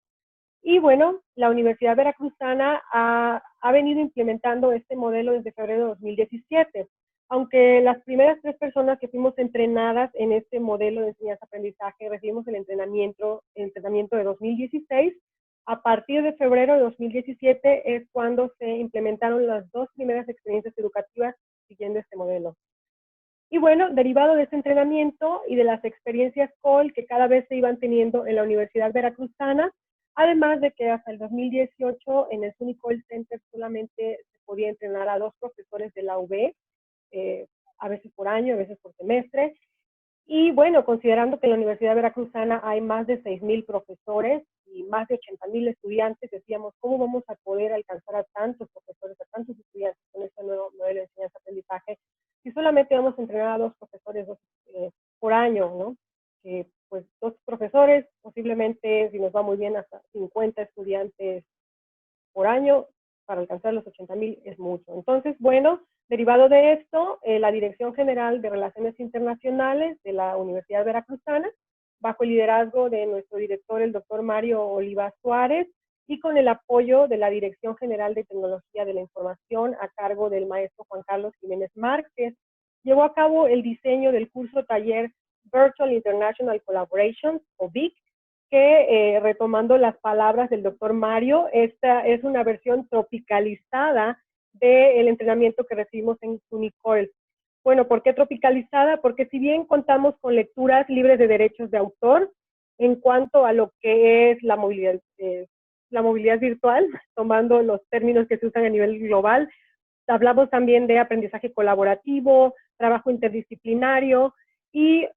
Y bueno, la Universidad Veracruzana ha venido implementando este modelo desde febrero de 2017. Aunque las primeras 3 personas que fuimos entrenadas en este modelo de enseñanza-aprendizaje recibimos el entrenamiento de 2016, a partir de febrero de 2017 es cuando se implementaron las 2 primeras experiencias educativas siguiendo este modelo. Y bueno, derivado de este entrenamiento y de las experiencias COIL que cada vez se iban teniendo en la Universidad Veracruzana, además de que hasta el 2018 en el SUNY COIL Center solamente se podía entrenar a 2 profesores de la UB, a veces por año, a veces por semestre. Y bueno, considerando que en la Universidad Veracruzana hay más de 6,000 profesores y más de 80,000 estudiantes, decíamos, ¿cómo vamos a poder alcanzar a tantos profesores, a tantos estudiantes con este nuevo modelo de enseñanza-aprendizaje si solamente vamos a entrenar a 2 profesores por año, ¿no? Pues 2 profesores, posiblemente, si nos va muy bien, hasta 50 estudiantes por año, para alcanzar los 80,000 es mucho. Entonces, bueno, derivado de esto, la Dirección General de Relaciones Internacionales de la Universidad Veracruzana, bajo el liderazgo de nuestro director, el doctor Mario Oliva Suárez, y con el apoyo de la Dirección General de Tecnología de la Información a cargo del maestro Juan Carlos Jiménez Márquez, llevó a cabo el diseño del curso taller Virtual International Collaboration, o VIC, que retomando las palabras del doctor Mario, esta es una versión tropicalizada del entrenamiento que recibimos en SUNY COIL. Bueno, ¿por qué tropicalizada? Porque si bien contamos con lecturas libres de derechos de autor en cuanto a lo que es la movilidad virtual, tomando los términos que se usan a nivel global, hablamos también de aprendizaje colaborativo, trabajo interdisciplinario y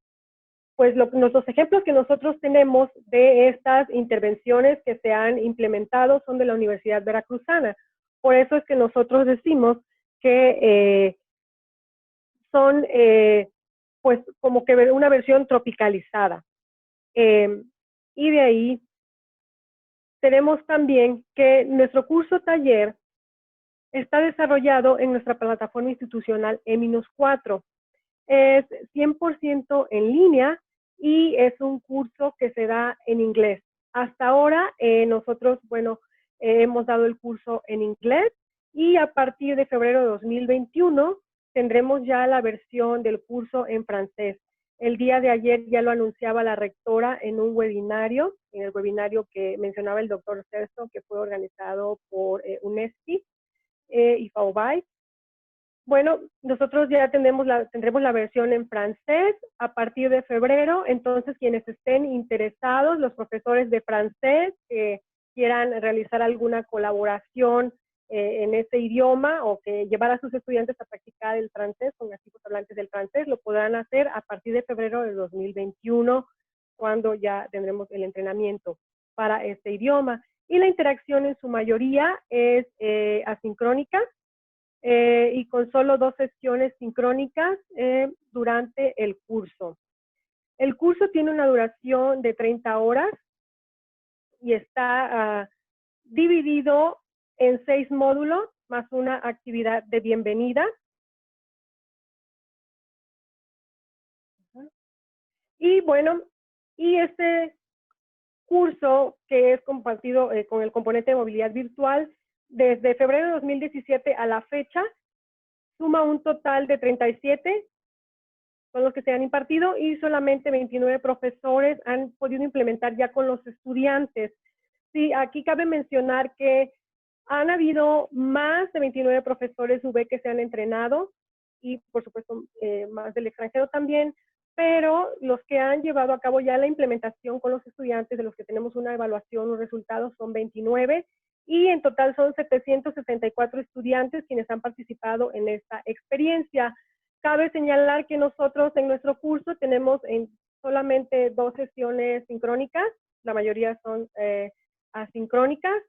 pues los ejemplos que nosotros tenemos de estas intervenciones que se han implementado son de la Universidad Veracruzana. Por eso es que nosotros decimos que son pues como que una versión tropicalizada. Y de ahí tenemos también que nuestro curso taller está desarrollado en nuestra plataforma institucional E-4. Es 100% en línea y es un curso que se da en inglés. Hasta ahora nosotros, bueno, hemos dado el curso en inglés y a partir de febrero de 2021 tendremos ya la versión del curso en francés. El día de ayer ya lo anunciaba la rectora en un webinario, en el webinario que mencionaba el doctor Celso, que fue organizado por UNESCO y FAUBAI. Bueno, nosotros ya tendremos la versión en francés a partir de febrero, entonces quienes estén interesados, los profesores de francés que quieran realizar alguna colaboración en ese idioma o que llevar a sus estudiantes a practicar el francés con nativos hablantes del francés, lo podrán hacer a partir de febrero de 2021, cuando ya tendremos el entrenamiento para este idioma. Y la interacción en su mayoría es asincrónica, y con solo 2 sesiones sincrónicas durante el curso. El curso tiene una duración de 30 horas y está dividido en 6 módulos más una actividad de bienvenida. Y bueno, y este curso que es compartido con el componente de movilidad virtual, desde febrero de 2017 a la fecha, suma un total de 37 con los que se han impartido y solamente 29 profesores han podido implementar ya con los estudiantes. Sí, aquí cabe mencionar que han habido más de 29 profesores UB que se han entrenado y por supuesto más del extranjero también, pero los que han llevado a cabo ya la implementación con los estudiantes, de los que tenemos una evaluación, un resultado, son 29, y en total son 764 estudiantes quienes han participado en esta experiencia. Cabe señalar que nosotros en nuestro curso tenemos solamente 2 sesiones sincrónicas, la mayoría son asincrónicas,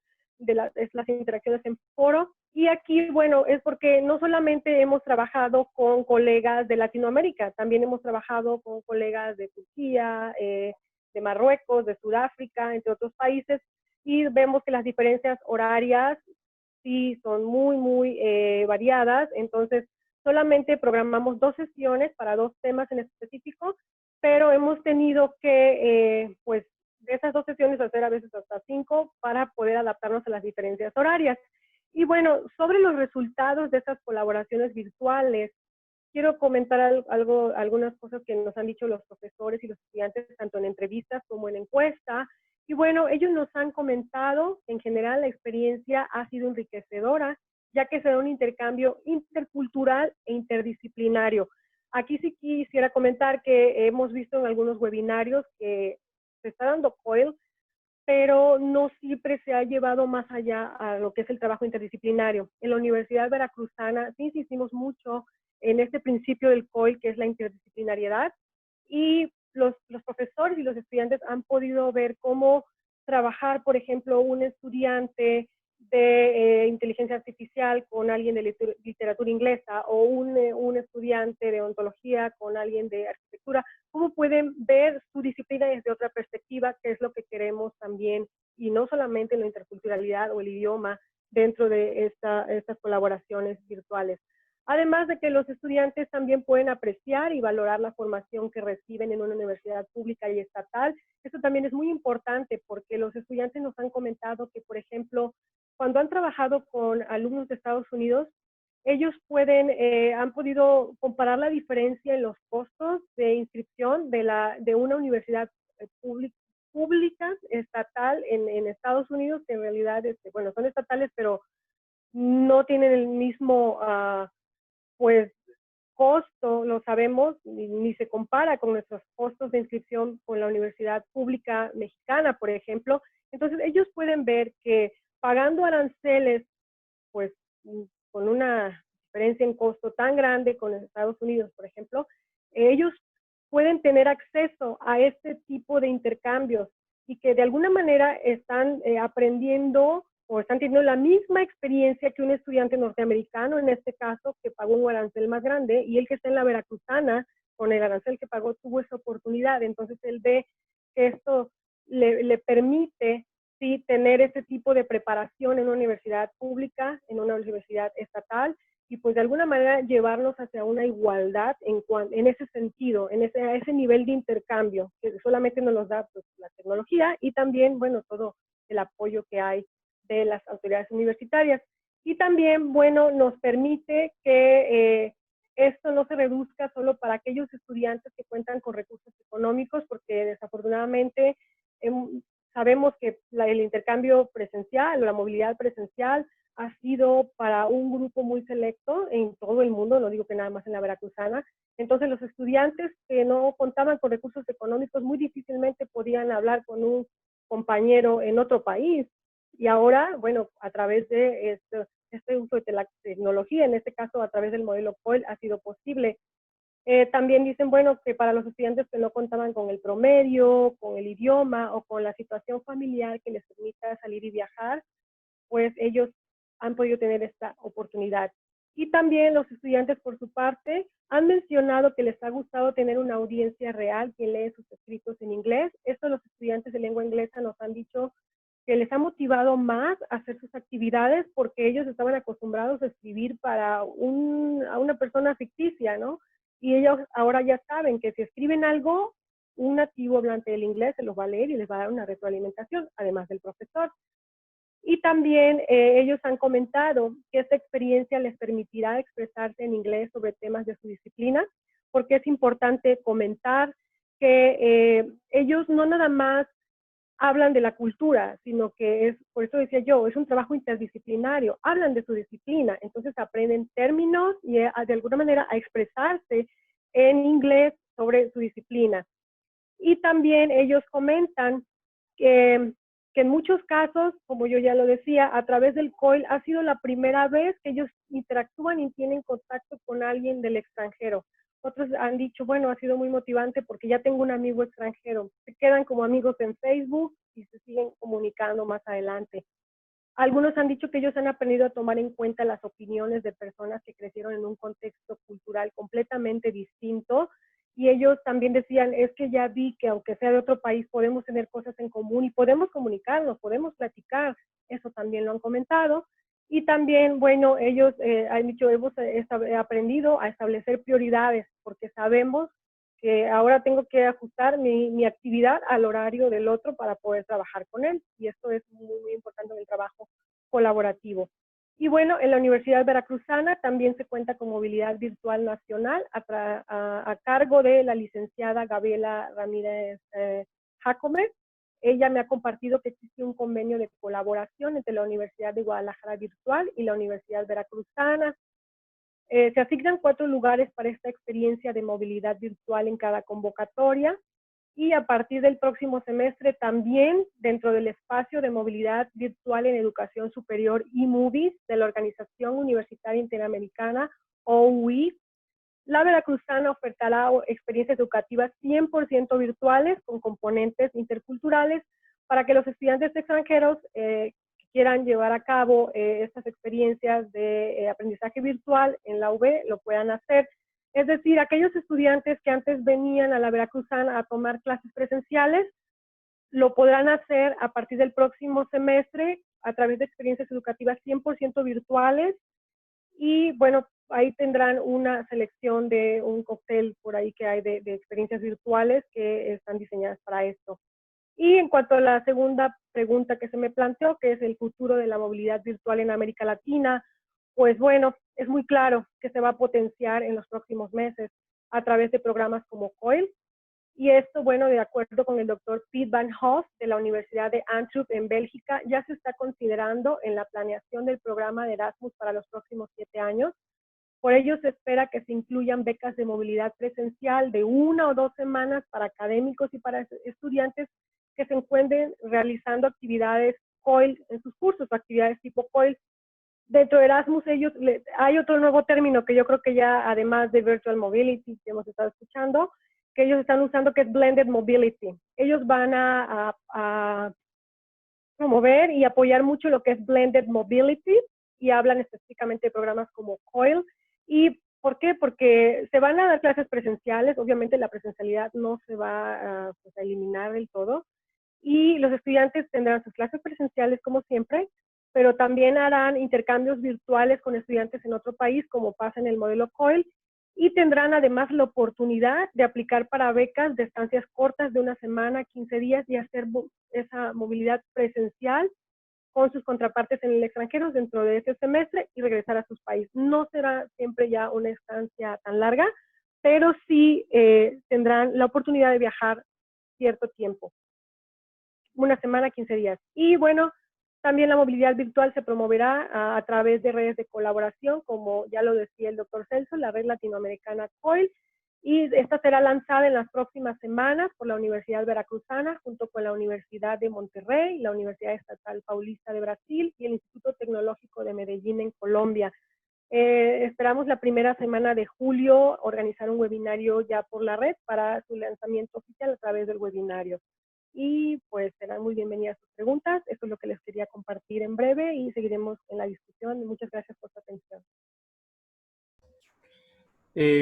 es las interacciones en foro. Y aquí, bueno, es porque no solamente hemos trabajado con colegas de Latinoamérica, también hemos trabajado con colegas de Turquía, de Marruecos, de Sudáfrica, entre otros países, y vemos que las diferencias horarias sí son muy variadas. Entonces solamente programamos 2 sesiones para 2 temas en específico, pero hemos tenido que, pues, de esas 2 sesiones hacer a veces hasta 5 para poder adaptarnos a las diferencias horarias. Y bueno, sobre los resultados de esas colaboraciones virtuales, quiero comentar algunas cosas que nos han dicho los profesores y los estudiantes, tanto en entrevistas como en encuesta. Y bueno, ellos nos han comentado que en general la experiencia ha sido enriquecedora, ya que se da un intercambio intercultural e interdisciplinario. Aquí sí quisiera comentar que hemos visto en algunos webinarios que se está dando COIL, pero no siempre se ha llevado más allá a lo que es el trabajo interdisciplinario. En la Universidad Veracruzana sí insistimos mucho en este principio del COIL, que es la interdisciplinariedad, y los profesores y los estudiantes han podido ver cómo trabajar, por ejemplo, un estudiante de inteligencia artificial con alguien de literatura inglesa, o un estudiante de ontología con alguien de arquitectura, cómo pueden ver su disciplina desde otra perspectiva, que es lo que queremos también, y no solamente la interculturalidad o el idioma dentro de estas colaboraciones virtuales. Además de que los estudiantes también pueden apreciar y valorar la formación que reciben en una universidad pública y estatal. Esto también es muy importante porque los estudiantes nos han comentado que, por ejemplo, cuando han trabajado con alumnos de Estados Unidos, ellos han podido comparar la diferencia en los costos de inscripción de una universidad pública, estatal en Estados Unidos, que en realidad, bueno, son estatales, pero no tienen el mismo pues costo, lo sabemos, ni se compara con nuestros costos de inscripción con la universidad pública mexicana, por ejemplo. Entonces ellos pueden ver que pagando aranceles, pues con una diferencia en costo tan grande con los Estados Unidos, por ejemplo, ellos pueden tener acceso a este tipo de intercambios y que de alguna manera están aprendiendo o están teniendo la misma experiencia que un estudiante norteamericano, en este caso, que pagó un arancel más grande, y el que está en la Veracruzana, con el arancel que pagó, tuvo esa oportunidad. Entonces él ve que esto le permite sí tener ese tipo de preparación en una universidad pública, en una universidad estatal, y pues de alguna manera llevarnos hacia una igualdad en ese sentido, a ese nivel de intercambio, que solamente nos los da pues, la tecnología y también, bueno, todo el apoyo que hay de las autoridades universitarias. Y también, bueno, nos permite que esto no se reduzca solo para aquellos estudiantes que cuentan con recursos económicos, porque desafortunadamente sabemos que el intercambio presencial o la movilidad presencial ha sido para un grupo muy selecto en todo el mundo, no digo que nada más en la Veracruzana. Entonces los estudiantes que no contaban con recursos económicos muy difícilmente podían hablar con un compañero en otro país. Y ahora, bueno, a través de este uso de la tecnología, en este caso a través del modelo COIL, ha sido posible. También dicen, bueno, que para los estudiantes que no contaban con el promedio, con el idioma o con la situación familiar que les permita salir y viajar, pues ellos han podido tener esta oportunidad. Y también los estudiantes, por su parte, han mencionado que les ha gustado tener una audiencia real que lee sus escritos en inglés. Esto los estudiantes de lengua inglesa nos han dicho que les ha motivado más a hacer sus actividades porque ellos estaban acostumbrados a escribir para a una persona ficticia, ¿no? Y ellos ahora ya saben que si escriben algo, un nativo hablante del inglés se los va a leer y les va a dar una retroalimentación, además del profesor. Y también ellos han comentado que esta experiencia les permitirá expresarse en inglés sobre temas de su disciplina, porque es importante comentar que ellos no nada más hablan de la cultura, sino que por eso decía yo, es un trabajo interdisciplinario, hablan de su disciplina, entonces aprenden términos y de alguna manera a expresarse en inglés sobre su disciplina. Y también ellos comentan que en muchos casos, como yo ya lo decía, a través del COIL ha sido la primera vez que ellos interactúan y tienen contacto con alguien del extranjero. Otros han dicho, bueno, ha sido muy motivante porque ya tengo un amigo extranjero. Se quedan como amigos en Facebook y se siguen comunicando más adelante. Algunos han dicho que ellos han aprendido a tomar en cuenta las opiniones de personas que crecieron en un contexto cultural completamente distinto. Y ellos también decían, es que ya vi que aunque sea de otro país, podemos tener cosas en común y podemos comunicarnos, podemos platicar. Eso también lo han comentado. Y también, bueno, ellos han dicho, hemos aprendido a establecer prioridades, porque sabemos que ahora tengo que ajustar mi actividad al horario del otro para poder trabajar con él. Y esto es muy, muy importante en el trabajo colaborativo. Y bueno, en la Universidad Veracruzana también se cuenta con movilidad virtual nacional a cargo de la licenciada Gabriela Ramírez Jacome. Ella me ha compartido que existe un convenio de colaboración entre la Universidad de Guadalajara Virtual y la Universidad Veracruzana. Se asignan 4 lugares para esta experiencia de movilidad virtual en cada convocatoria. Y a partir del próximo semestre también dentro del espacio de movilidad virtual en educación superior eMovies de la Organización Universitaria Interamericana, OUI, la Veracruzana ofertará experiencias educativas 100% virtuales con componentes interculturales para que los estudiantes extranjeros que quieran llevar a cabo estas experiencias de aprendizaje virtual en la UB lo puedan hacer. Es decir, aquellos estudiantes que antes venían a la Veracruzana a tomar clases presenciales, lo podrán hacer a partir del próximo semestre a través de experiencias educativas 100% virtuales. Y bueno, ahí tendrán una selección de un cóctel por ahí que hay de experiencias virtuales que están diseñadas para esto. Y en cuanto a la segunda pregunta que se me planteó, que es el futuro de la movilidad virtual en América Latina, pues bueno, es muy claro que se va a potenciar en los próximos meses a través de programas como COIL. Y esto, bueno, de acuerdo con el doctor Piet van Hof de la Universidad de Antwerp en Bélgica, ya se está considerando en la planeación del programa de Erasmus para los próximos 7 años. Por ello se espera que se incluyan becas de movilidad presencial de 1 o 2 semanas para académicos y para estudiantes que se encuentren realizando actividades COIL en sus cursos, actividades tipo COIL. Dentro de Erasmus hay otro nuevo término que yo creo que ya, además de Virtual Mobility que hemos estado escuchando, que ellos están usando, que es Blended Mobility. Ellos van a promover y apoyar mucho lo que es Blended Mobility y hablan específicamente de programas como COIL. ¿Y por qué? Porque se van a dar clases presenciales, obviamente la presencialidad no se va a eliminar del todo, y los estudiantes tendrán sus clases presenciales como siempre, pero también harán intercambios virtuales con estudiantes en otro país, como pasa en el modelo COIL, y tendrán además la oportunidad de aplicar para becas de estancias cortas de 1 semana, 15 días, y hacer esa movilidad presencial con sus contrapartes en el extranjero dentro de ese semestre y regresar a sus países. No será siempre ya una estancia tan larga, pero sí tendrán la oportunidad de viajar cierto tiempo, 1 semana, 15 días. Y bueno, también la movilidad virtual se promoverá a través de redes de colaboración, como ya lo decía el doctor Celso, la red latinoamericana COIL, y esta será lanzada en las próximas semanas por la Universidad Veracruzana, junto con la Universidad de Monterrey, la Universidad Estatal Paulista de Brasil y el Instituto Tecnológico de Medellín en Colombia. Esperamos la primera semana de julio organizar un webinario ya por la red para su lanzamiento oficial a través del webinario. Y pues serán muy bienvenidas sus preguntas. Esto es lo que les quería compartir en breve y seguiremos en la discusión. Muchas gracias por su atención.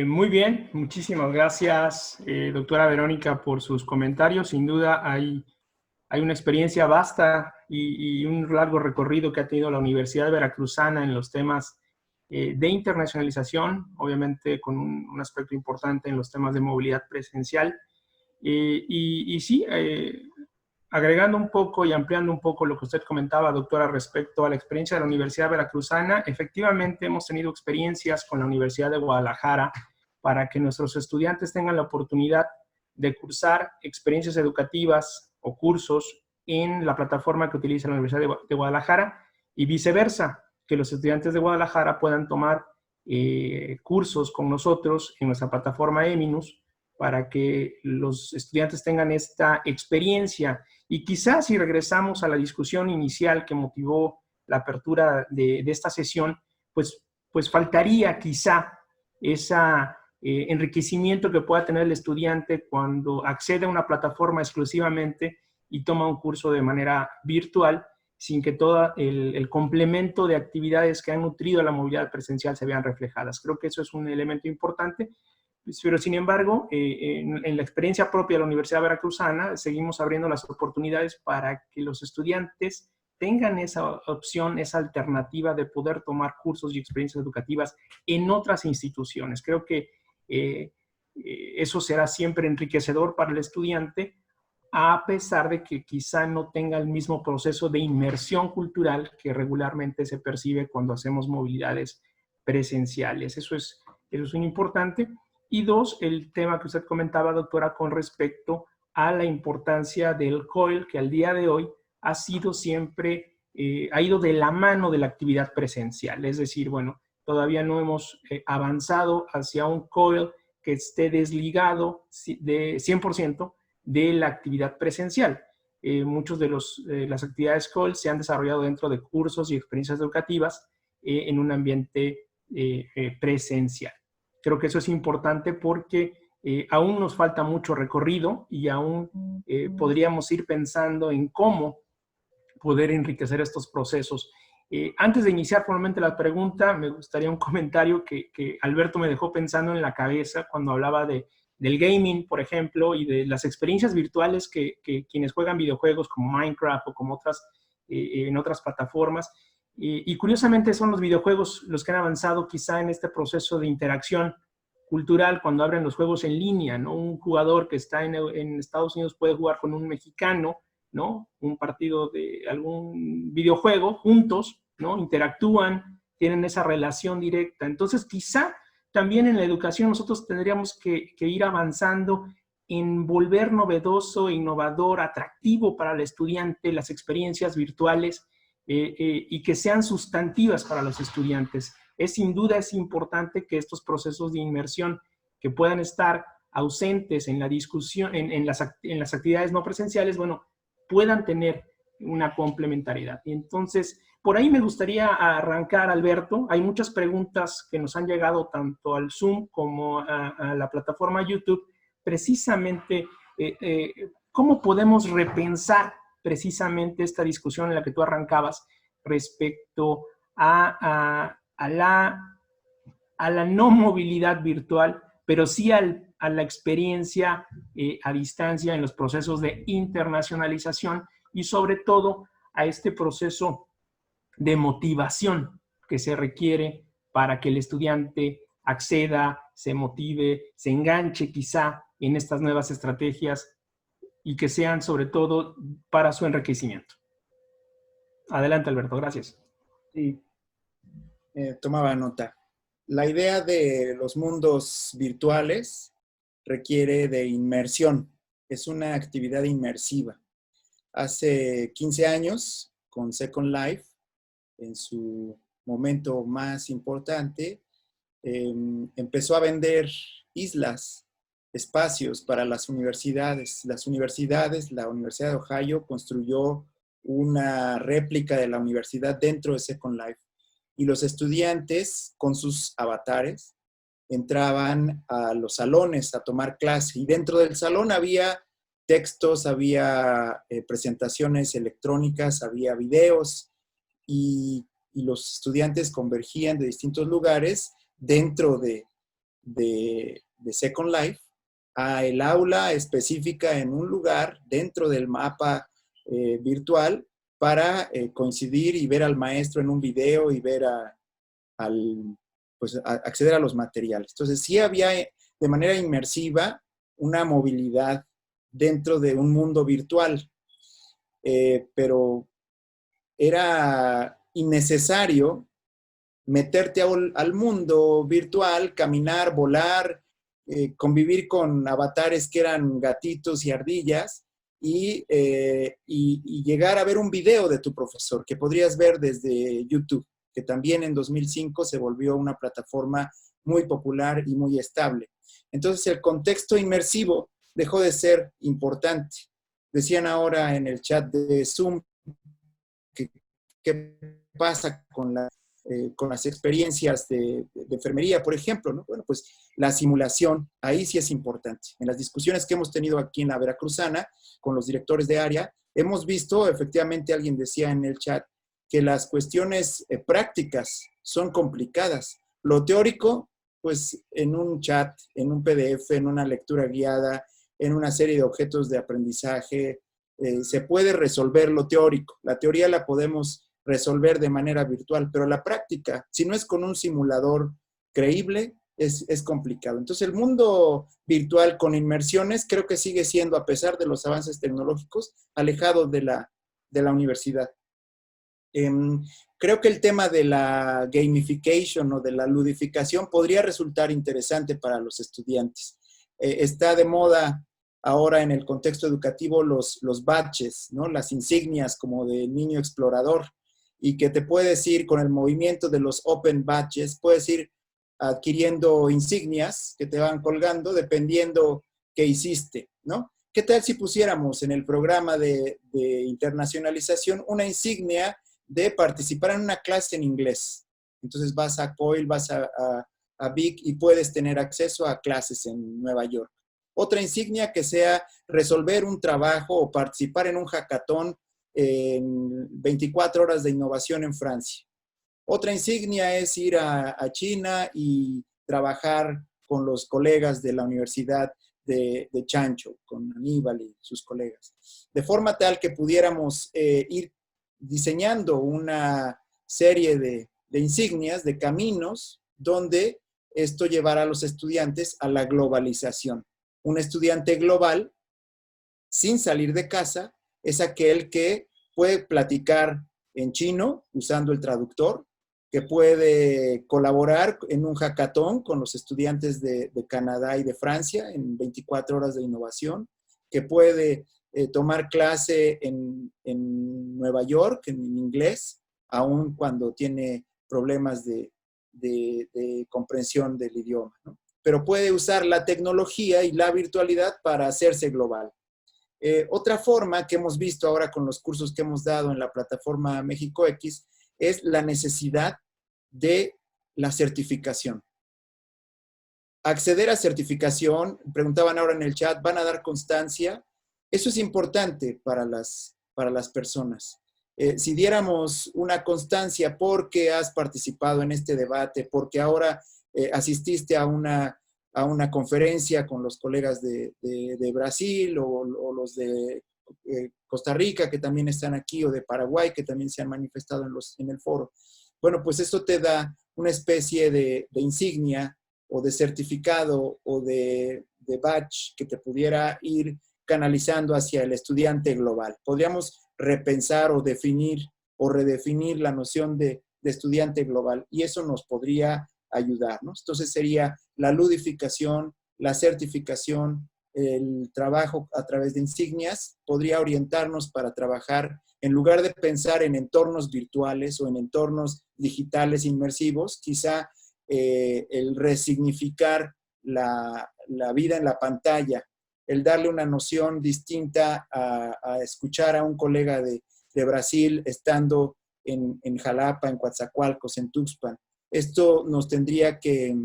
Muy bien, muchísimas gracias, doctora Verónica, por sus comentarios. Sin duda hay una experiencia vasta y un largo recorrido que ha tenido la Universidad Veracruzana en los temas de internacionalización, obviamente con un aspecto importante en los temas de movilidad presencial. Y sí, agregando un poco y ampliando un poco lo que usted comentaba, doctora, respecto a la experiencia de la Universidad Veracruzana, efectivamente hemos tenido experiencias con la Universidad de Guadalajara para que nuestros estudiantes tengan la oportunidad de cursar experiencias educativas o cursos en la plataforma que utiliza la Universidad de Guadalajara y viceversa, que los estudiantes de Guadalajara puedan tomar cursos con nosotros en nuestra plataforma Eminus, para que los estudiantes tengan esta experiencia. Y quizás si regresamos a la discusión inicial que motivó la apertura de esta sesión, pues faltaría quizá ese enriquecimiento que pueda tener el estudiante cuando accede a una plataforma exclusivamente y toma un curso de manera virtual, sin que todo el complemento de actividades que han nutrido a la movilidad presencial se vean reflejadas. Creo que eso es un elemento importante, pero sin embargo, en la experiencia propia de la Universidad Veracruzana, seguimos abriendo las oportunidades para que los estudiantes tengan esa opción, esa alternativa de poder tomar cursos y experiencias educativas en otras instituciones. Creo que eso será siempre enriquecedor para el estudiante, a pesar de que quizá no tenga el mismo proceso de inmersión cultural que regularmente se percibe cuando hacemos movilidades presenciales. Eso es un importante. Y dos, el tema que usted comentaba, doctora, con respecto a la importancia del COIL, que al día de hoy ha sido siempre, ha ido de la mano de la actividad presencial. Es decir, bueno, todavía no hemos avanzado hacia un COIL que esté desligado de 100% de la actividad presencial. Muchos de las actividades COIL se han desarrollado dentro de cursos y experiencias educativas en un ambiente presencial. Creo que eso es importante porque aún nos falta mucho recorrido y aún podríamos ir pensando en cómo poder enriquecer estos procesos. Antes de iniciar formalmente la pregunta, me gustaría un comentario que Alberto me dejó pensando en la cabeza cuando hablaba del gaming, por ejemplo, y de las experiencias virtuales que quienes juegan videojuegos como Minecraft o como otras, en otras plataformas. Y curiosamente son los videojuegos los que han avanzado quizá en este proceso de interacción cultural cuando abren los juegos en línea, ¿no? Un jugador que está en Estados Unidos puede jugar con un mexicano, ¿no? Un partido de algún videojuego juntos, ¿no? Interactúan, tienen esa relación directa. Entonces, quizá también en la educación nosotros tendríamos que ir avanzando en volver novedoso, innovador, atractivo para el estudiante las experiencias virtuales y que sean sustantivas para los estudiantes. Sin duda es importante que estos procesos de inmersión que puedan estar ausentes en la discusión, en las actividades no presenciales, bueno, puedan tener una complementariedad. Y entonces, por ahí me gustaría arrancar, Alberto. Hay muchas preguntas que nos han llegado tanto al Zoom como a la plataforma YouTube, precisamente cómo podemos repensar precisamente esta discusión en la que tú arrancabas respecto a la no movilidad virtual, pero sí a la experiencia a distancia en los procesos de internacionalización y sobre todo a este proceso de motivación que se requiere para que el estudiante acceda, se motive, se enganche quizá en estas nuevas estrategias y que sean sobre todo para su enriquecimiento. Adelante, Alberto, gracias. Sí, tomaba nota. La idea de los mundos virtuales requiere de inmersión. Es una actividad inmersiva. Hace 15 años, con Second Life, en su momento más importante, empezó a vender islas, espacios para las universidades. La Universidad de Ohio construyó una réplica de la universidad dentro de Second Life. Y los estudiantes, con sus avatares, entraban a los salones a tomar clase. Y dentro del salón había textos, había presentaciones electrónicas, había videos. Y los estudiantes convergían de distintos lugares dentro de Second Life a el aula específica en un lugar dentro del mapa virtual para coincidir y ver al maestro en un video y ver acceder a los materiales. Entonces, sí había de manera inmersiva una movilidad dentro de un mundo virtual, pero era innecesario meterte al mundo virtual, caminar, volar, convivir con avatares que eran gatitos y ardillas y llegar a ver un video de tu profesor que podrías ver desde YouTube, que también en 2005 se volvió una plataforma muy popular y muy estable. Entonces el contexto inmersivo dejó de ser importante. Decían ahora en el chat de Zoom que qué pasa con las experiencias de enfermería, por ejemplo, ¿no? Bueno, pues la simulación, ahí sí es importante. En las discusiones que hemos tenido aquí en la Veracruzana, con los directores de área, hemos visto, efectivamente alguien decía en el chat, que las cuestiones prácticas son complicadas. Lo teórico, pues en un chat, en un PDF, en una lectura guiada, en una serie de objetos de aprendizaje, se puede resolver lo teórico. La teoría la podemos resolver de manera virtual, pero la práctica, si no es con un simulador creíble, es complicado. Entonces, el mundo virtual con inmersiones creo que sigue siendo, a pesar de los avances tecnológicos, alejado de la universidad. Creo que el tema de la gamification o de la ludificación podría resultar interesante para los estudiantes. Está de moda ahora en el contexto educativo los badges, ¿no? Las insignias como de niño explorador, y que te puedes ir con el movimiento de los open badges, puedes ir adquiriendo insignias que te van colgando dependiendo qué hiciste, ¿no? ¿Qué tal si pusiéramos en el programa de internacionalización una insignia de participar en una clase en inglés? Entonces vas a COIL, vas a Vic y puedes tener acceso a clases en Nueva York. Otra insignia que sea resolver un trabajo o participar en un hackathon en 24 horas de innovación en Francia. Otra insignia es ir a China y trabajar con los colegas de la Universidad de Chancho, con Aníbal y sus colegas. De forma tal que pudiéramos ir diseñando una serie de insignias, de caminos, donde esto llevará a los estudiantes a la globalización. Un estudiante global, sin salir de casa, es aquel que puede platicar en chino usando el traductor, que puede colaborar en un hackathon con los estudiantes de Canadá y de Francia en 24 horas de innovación, que puede tomar clase en Nueva York en inglés, aun cuando tiene problemas de comprensión del idioma, ¿no? Pero puede usar la tecnología y la virtualidad para hacerse global. Otra forma que hemos visto ahora con los cursos que hemos dado en la plataforma México X es la necesidad de la certificación. Acceder a certificación, preguntaban ahora en el chat, ¿van a dar constancia? Eso es importante para las personas. Si diéramos una constancia porque has participado en este debate, porque ahora asististe a una conferencia con los colegas de Brasil o los de Costa Rica que también están aquí, o de Paraguay que también se han manifestado en el foro. Bueno, pues esto te da una especie de insignia o de certificado o de badge que te pudiera ir canalizando hacia el estudiante global. Podríamos repensar o definir o redefinir la noción de estudiante global, y eso nos podría ayudar, ¿no? Entonces sería la ludificación, la certificación, el trabajo a través de insignias, podría orientarnos para trabajar, en lugar de pensar en entornos virtuales o en entornos digitales inmersivos, quizá el resignificar la vida en la pantalla, el darle una noción distinta a escuchar a un colega de Brasil estando en Jalapa, en Coatzacoalcos, en Tuxpan. Esto nos tendría que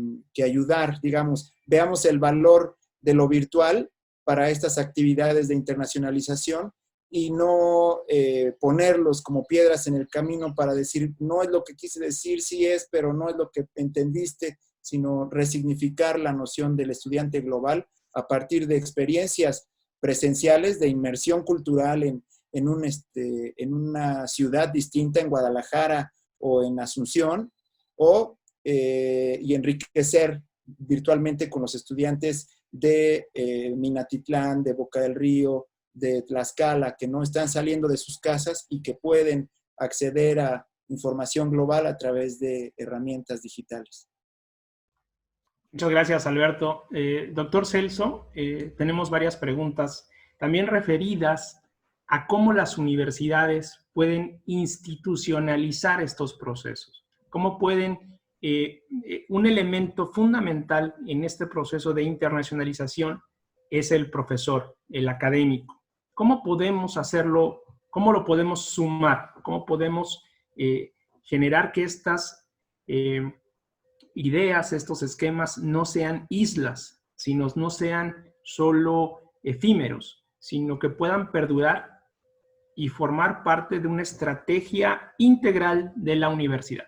ayudar, digamos, veamos el valor de lo virtual para estas actividades de internacionalización y no ponerlos como piedras en el camino para decir, no es lo que quise decir, sí es, pero no es lo que entendiste, sino resignificar la noción del estudiante global a partir de experiencias presenciales de inmersión cultural en una ciudad distinta, en Guadalajara o en Asunción, y enriquecer virtualmente con los estudiantes de Minatitlán, de Boca del Río, de Tlaxcala, que no están saliendo de sus casas y que pueden acceder a información global a través de herramientas digitales. Muchas gracias, Alberto. Doctor Celso, tenemos varias preguntas, también referidas a cómo las universidades pueden institucionalizar estos procesos. ¿Cómo pueden un elemento fundamental en este proceso de internacionalización es el profesor, el académico. ¿Cómo podemos hacerlo? ¿Cómo lo podemos sumar? ¿Cómo podemos generar que estas ideas, estos esquemas no sean islas, sino no sean solo efímeros, sino que puedan perdurar y formar parte de una estrategia integral de la universidad?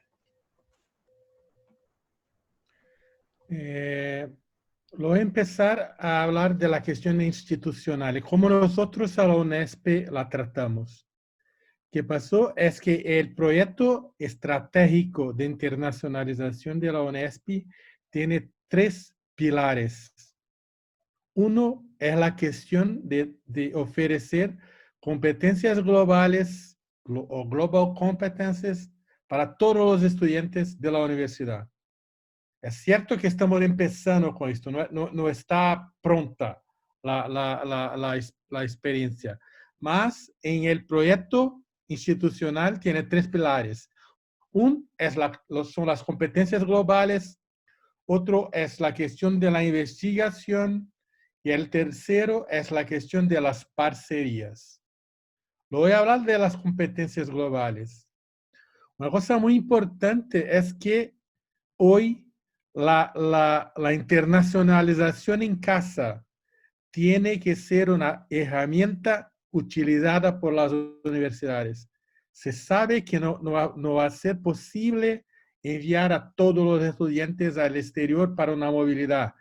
Lo voy a empezar a hablar de la cuestión institucional y cómo nosotros a la UNESP la tratamos. ¿Qué pasó? Es que el proyecto estratégico de internacionalización de la UNESP tiene 3 pilares. Uno es la cuestión de ofrecer competencias globales o global competencies para todos los estudiantes de la universidad. Es cierto que estamos empezando con esto, no está pronta la experiencia, mas en el proyecto institucional tiene 3 pilares. Uno son las competencias globales, otro es la cuestión de la investigación y el tercero es la cuestión de las parcerías. Lo voy a hablar de las competencias globales. Una cosa muy importante es que hoy la internacionalización en casa tiene que ser una herramienta utilizada por las universidades. Se sabe que no va a ser posible enviar a todos los estudiantes al exterior para una movilidad,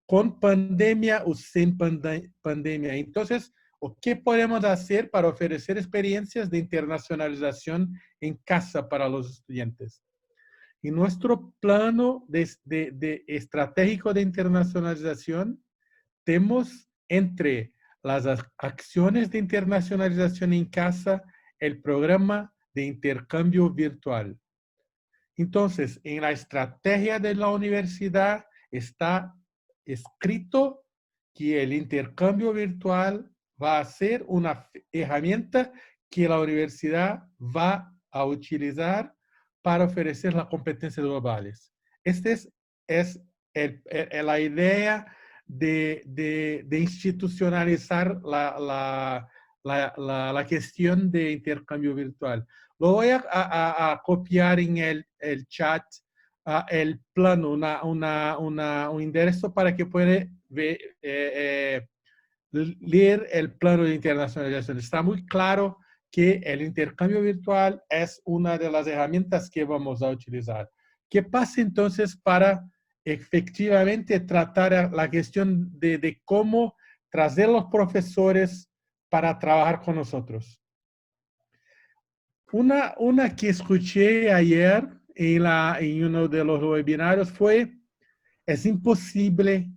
con pandemia o sin pandemia. Entonces, ¿qué podemos hacer para ofrecer experiencias de internacionalización en casa para los estudiantes? En nuestro plano estratégico de internacionalización, tenemos entre las acciones de internacionalización en casa el programa de intercambio virtual. Entonces, en la estrategia de la universidad está escrito que el intercambio virtual va a ser una herramienta que la universidad va a utilizar para ofrecer las competencias globales. Esta es la idea de institucionalizar la cuestión de intercambio virtual. Lo voy a copiar en el chat el plano, un enderezo para que pueda leer el plano de internacionalización. Está muy claro que el intercambio virtual es una de las herramientas que vamos a utilizar. ¿Qué pasa entonces para efectivamente tratar la cuestión de cómo traer los profesores para trabajar con nosotros? Una que escuché ayer en uno de los webinarios fue: es imposible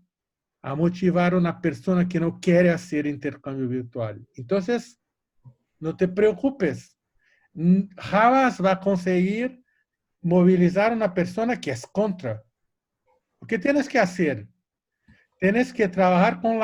a motivar a una persona que no quiere hacer intercambio virtual. Entonces, no te preocupes. Jamás va a conseguir movilizar a una persona que es contra. ¿Qué tienes que hacer? Tienes que trabajar con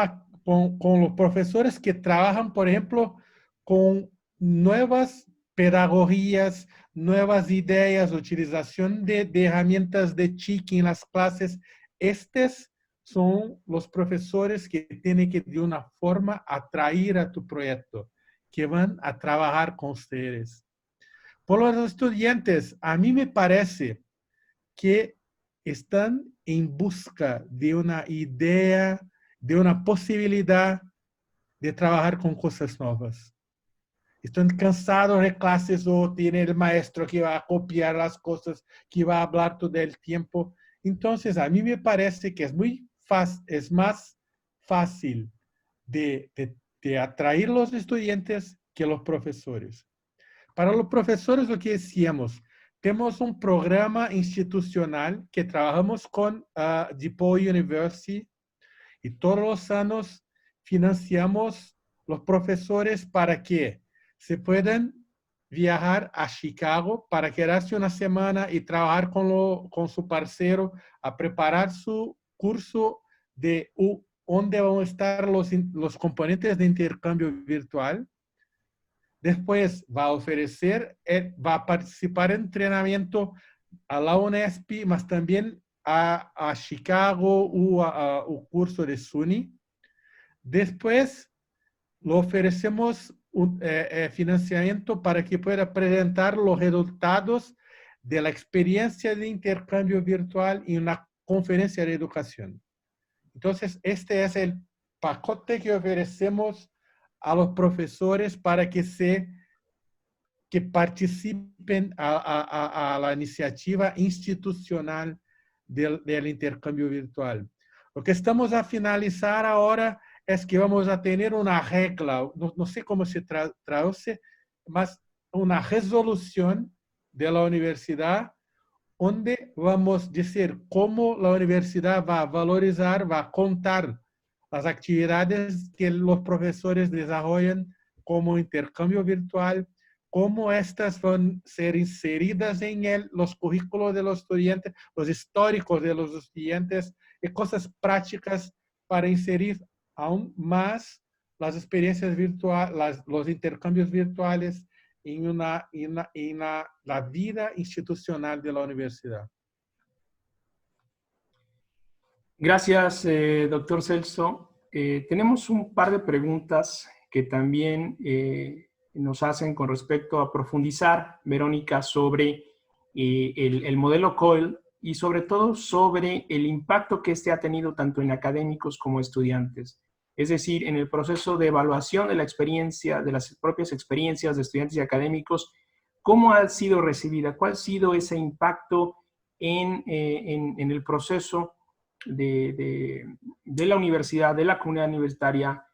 los profesores que trabajan, por ejemplo, con nuevas pedagogías, nuevas ideas, utilización de herramientas de TIC en las clases. Estos son los profesores que tienen que de una forma atraer a tu proyecto, que van a trabajar con ustedes. Por los estudiantes, a mí me parece que están en busca de una idea, de una posibilidad de trabajar con cosas nuevas. Están cansados de clases o tienen el maestro que va a copiar las cosas, que va a hablar todo el tiempo. Entonces, a mí me parece que es más fácil de atraer los estudiantes que los profesores. Para los profesores, lo que decíamos, tenemos un programa institucional que trabajamos con DePaul University y todos los años financiamos los profesores para que se puedan viajar a Chicago para quedarse una semana y trabajar con su parcero a preparar su curso de donde van a estar los componentes de intercambio virtual. Después va a ofrecer, va a participar en entrenamiento a la UNESP, mas também a Chicago, o curso de SUNY. Depois, le oferecemos financiamento para que pueda apresentar os resultados da experiência de intercâmbio virtual em uma conferência de educação. Então, este é o pacote que oferecemos a los profesores para que participen a la iniciativa institucional del intercambio virtual. Lo que estamos a finalizar ahora es que vamos a tener una regla, no sé cómo se traduce, mas una resolución de la universidad donde vamos a decir cómo la universidad va a valorizar, va a contar las actividades que los profesores desarrollan como intercambio virtual, cómo estas van a ser inseridas en los currículos de los estudiantes, los históricos de los estudiantes y cosas prácticas para inserir aún más las experiencias virtuales, los intercambios virtuales en la vida institucional de la universidad. Gracias, doctor Celso. Tenemos un par de preguntas que también nos hacen con respecto a profundizar, Verónica, sobre el modelo COIL y sobre todo sobre el impacto que este ha tenido tanto en académicos como estudiantes. Es decir, en el proceso de evaluación de la experiencia, de las propias experiencias de estudiantes y académicos, ¿cómo ha sido recibida? ¿Cuál ha sido ese impacto en el proceso de la universidad, de la comunidad universitaria?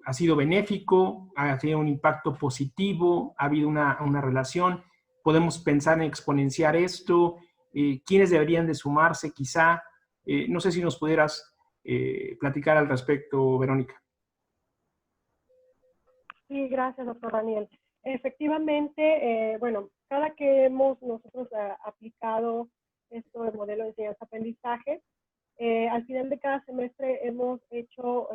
¿Ha sido benéfico? ¿Ha tenido un impacto positivo? ¿Ha habido una relación? ¿Podemos pensar en exponenciar esto? ¿Quiénes deberían de sumarse quizá? No sé si nos pudieras platicar al respecto, Verónica. Sí, gracias, doctor Daniel. Efectivamente, bueno, cada que hemos nosotros aplicado esto del modelo de enseñanza-aprendizaje, al final de cada semestre hemos hecho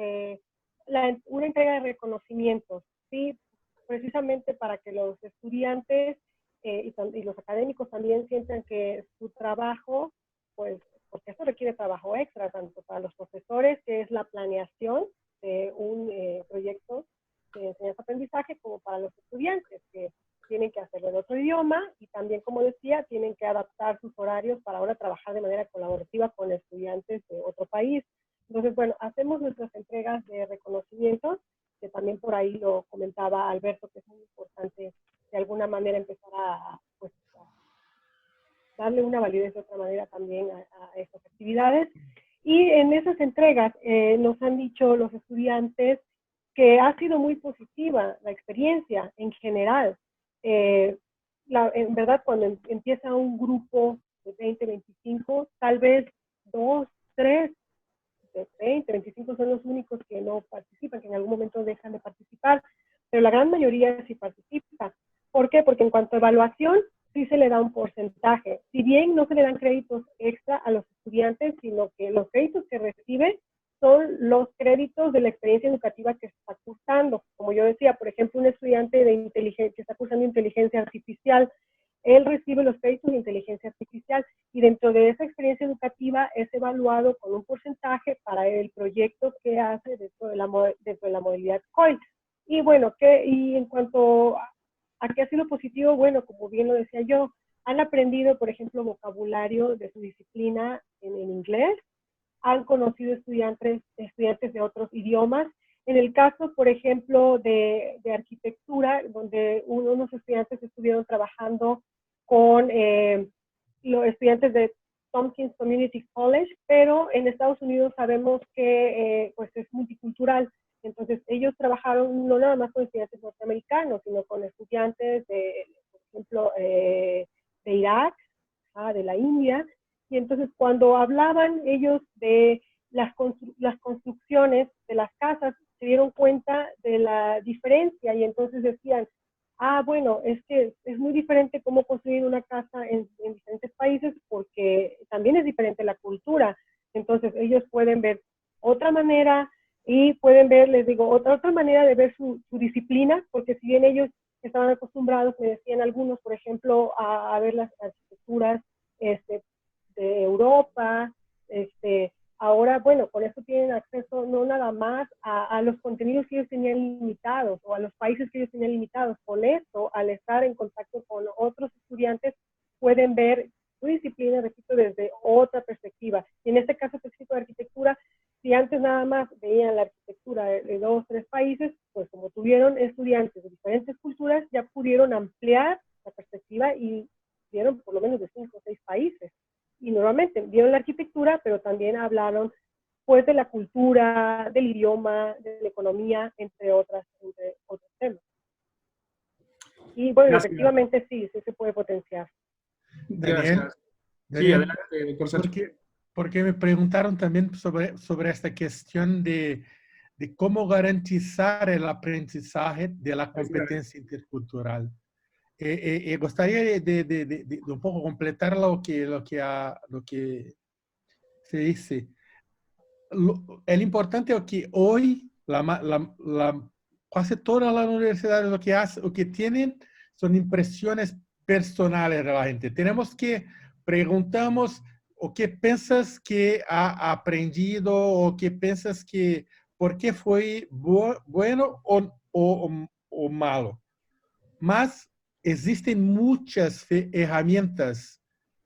una entrega de reconocimientos, ¿sí? Precisamente para que los estudiantes y los académicos también sientan que su trabajo, pues, porque esto requiere trabajo extra, tanto para los profesores, que es la planeación de un proyecto de enseñanza-aprendizaje, como para los estudiantes, que tienen que hacerlo en otro idioma y también, como decía, tienen que adaptar sus horarios para ahora trabajar de manera colaborativa con estudiantes de otro país. Entonces, bueno, hacemos nuestras entregas de reconocimientos, que también por ahí lo comentaba Alberto, que es muy importante de alguna manera empezar a darle una validez de otra manera también a estas actividades. Y en esas entregas nos han dicho los estudiantes que ha sido muy positiva la experiencia en general. En verdad, cuando empieza un grupo de 20, 25, tal vez 2, 3, de 20, 25 son los únicos que no participan, que en algún momento dejan de participar, pero la gran mayoría sí participa. ¿Por qué? Porque en cuanto a evaluación, sí se le da un porcentaje. Si bien no se le dan créditos extra a los estudiantes, sino que los créditos que reciben son los créditos de la experiencia educativa que está cursando. Como yo decía, por ejemplo, un estudiante que está cursando inteligencia artificial, él recibe los créditos de inteligencia artificial y dentro de esa experiencia educativa es evaluado con un porcentaje para el proyecto que hace dentro de la modalidad COIL. Y bueno, y en cuanto a qué ha sido positivo, bueno, como bien lo decía yo, han aprendido, por ejemplo, vocabulario de su disciplina en inglés, han conocido estudiantes de otros idiomas. En el caso, por ejemplo, de arquitectura, donde unos estudiantes estuvieron trabajando con los estudiantes de Tompkins Community College, pero en Estados Unidos sabemos que pues es multicultural. Entonces, ellos trabajaron no nada más con estudiantes norteamericanos, sino con estudiantes de, por ejemplo, de Irak, de la India. Y entonces, cuando hablaban ellos de las construcciones de las casas, se dieron cuenta de la diferencia y entonces decían, bueno, es que es muy diferente cómo construir una casa en diferentes países porque también es diferente la cultura. Entonces, ellos pueden ver otra manera y pueden ver, les digo, otra manera de ver su disciplina, porque si bien ellos estaban acostumbrados, me decían algunos, por ejemplo, a ver la arquitecturas de Europa. Ahora, bueno, con eso tienen acceso no nada más a los contenidos que ellos tenían limitados o a los países que ellos tenían limitados. Con esto, al estar en contacto con otros estudiantes, pueden ver su disciplina, repito, desde otra perspectiva. Y en este caso específico de arquitectura, si antes nada más veían la arquitectura de 2 o 3 países, pues como tuvieron estudiantes de diferentes culturas, ya pudieron ampliar la perspectiva y vieron por lo menos de 5 o 6 países. Y normalmente vieron la arquitectura, pero también hablaron pues de la cultura, del idioma, de la economía, entre otros temas. Y bueno, Gracias. efectivamente sí se puede potenciar. Daniel, Gracias. Sí, Daniel, adelante, doctor Sergio. porque me preguntaron también sobre esta cuestión de cómo garantizar el aprendizaje de la competencia intercultural. Gostaria de un poco completar lo que se dice. El importante es que hoy casi todas las universidades lo que tienen son impresiones personales de la gente. Tenemos que preguntamos o qué piensas que ha aprendido o qué piensas que por qué fue bueno o malo. Mas existen muchas herramientas,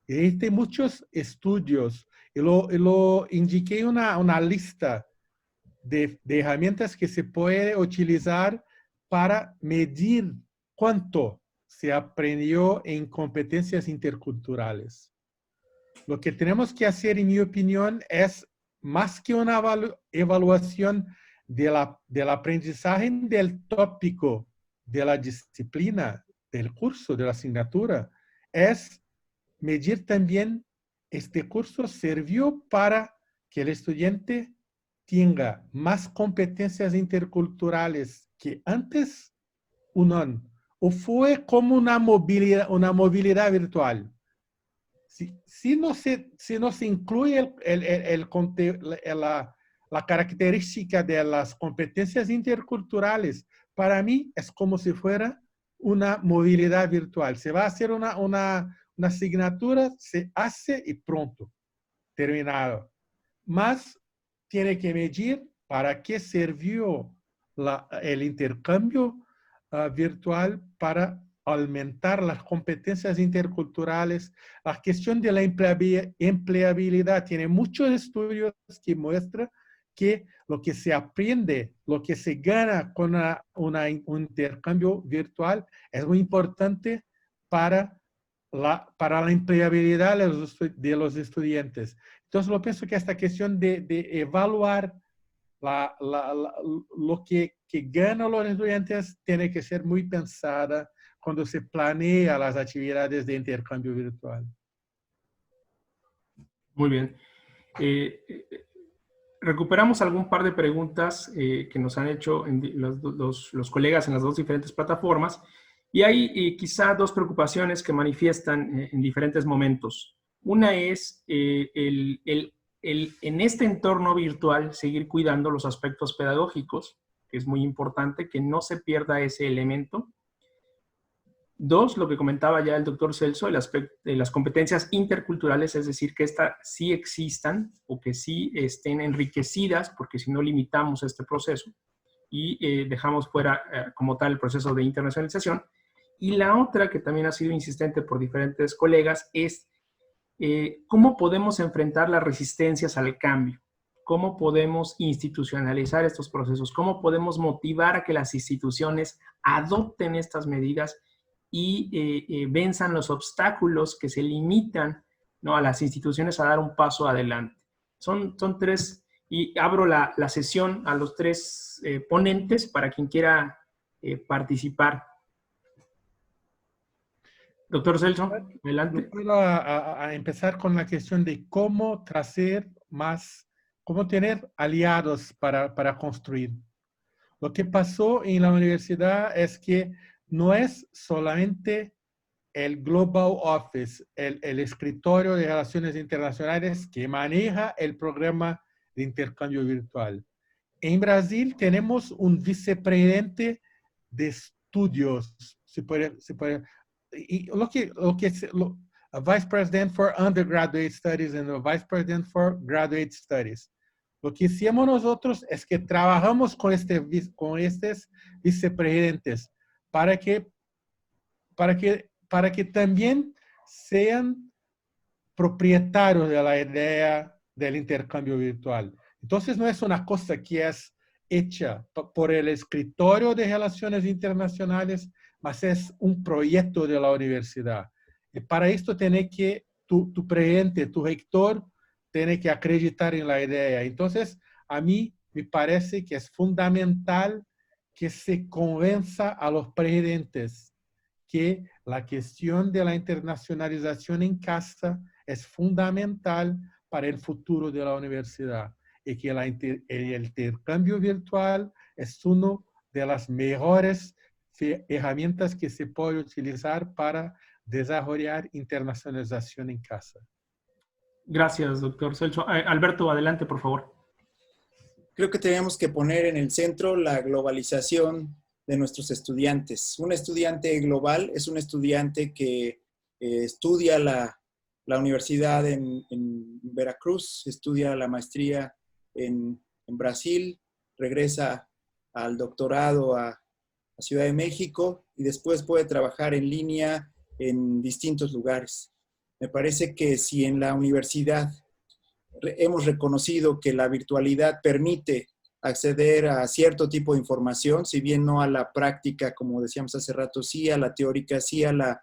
existen muchos estudios, y lo indiqué una lista de herramientas que se puede utilizar para medir cuánto se aprendió en competencias interculturales. Lo que tenemos que hacer, en mi opinión, es más que una evaluación del aprendizaje del tópico, de la disciplina, del curso, de la asignatura, es medir también este curso sirvió para que el estudiante tenga más competencias interculturales que antes o no, o fue como una movilidad virtual. Si no se incluye la característica de las competencias interculturales, para mí es como si fuera una movilidad virtual. Se va a hacer una asignatura, se hace y pronto, terminado. Más tiene que medir para qué sirvió el intercambio virtual para aumentar las competencias interculturales. La cuestión de la empleabilidad tiene muchos estudios que muestran que lo que se aprende, lo que se gana con un intercambio virtual es muy importante para la empleabilidad de los estudiantes. Entonces, yo pienso que esta cuestión de evaluar lo que ganan los estudiantes tiene que ser muy pensada cuando se planea las actividades de intercambio virtual. Muy bien. Recuperamos algún par de preguntas que nos han hecho los colegas en las 2 diferentes plataformas y hay quizá 2 preocupaciones que manifiestan en diferentes momentos. Una es en este entorno virtual seguir cuidando los aspectos pedagógicos, que es muy importante que no se pierda ese elemento. 2, lo que comentaba ya el doctor Celso, el aspecto de las competencias interculturales, es decir, que estas sí existan o que sí estén enriquecidas, porque si no limitamos este proceso y dejamos fuera como tal el proceso de internacionalización. Y la otra, que también ha sido insistente por diferentes colegas, es cómo podemos enfrentar las resistencias al cambio, cómo podemos institucionalizar estos procesos, cómo podemos motivar a que las instituciones adopten estas medidas y venzan los obstáculos que se limitan, ¿no?, a las instituciones a dar un paso adelante. Son 3, y abro la sesión a los 3 ponentes para quien quiera participar. Doctor Celso, adelante. Yo puedo empezar con la cuestión de cómo traer más, cómo tener aliados para construir. Lo que pasó en la universidad es que no es solamente el Global Office, el escritorio de relaciones internacionales que maneja el programa de intercambio virtual. En Brasil tenemos un vicepresidente de estudios, y a Vice President for Undergraduate Studies and a Vice President for Graduate Studies. Lo que hicimos nosotros es que trabajamos con estos vicepresidentes para que también sean propietarios de la idea del intercambio virtual. Entonces no es una cosa que es hecha por el escritorio de Relaciones Internacionales, mas es un proyecto de la universidad. Y para esto tiene que tu presidente, tu rector, tiene que acreditar en la idea. Entonces, a mí me parece que es fundamental que se convenza a los presidentes que la cuestión de la internacionalización en casa es fundamental para el futuro de la universidad y que el intercambio virtual es una de las mejores herramientas que se puede utilizar para desarrollar internacionalización en casa. Gracias, doctor Celso. Alberto, adelante, por favor. Creo que tenemos que poner en el centro la globalización de nuestros estudiantes. Un estudiante global es un estudiante que estudia la universidad en Veracruz, estudia la maestría en Brasil, regresa al doctorado a Ciudad de México y después puede trabajar en línea en distintos lugares. Me parece que si en la universidad hemos reconocido que la virtualidad permite acceder a cierto tipo de información, si bien no a la práctica, como decíamos hace rato, sí a la teórica, sí a la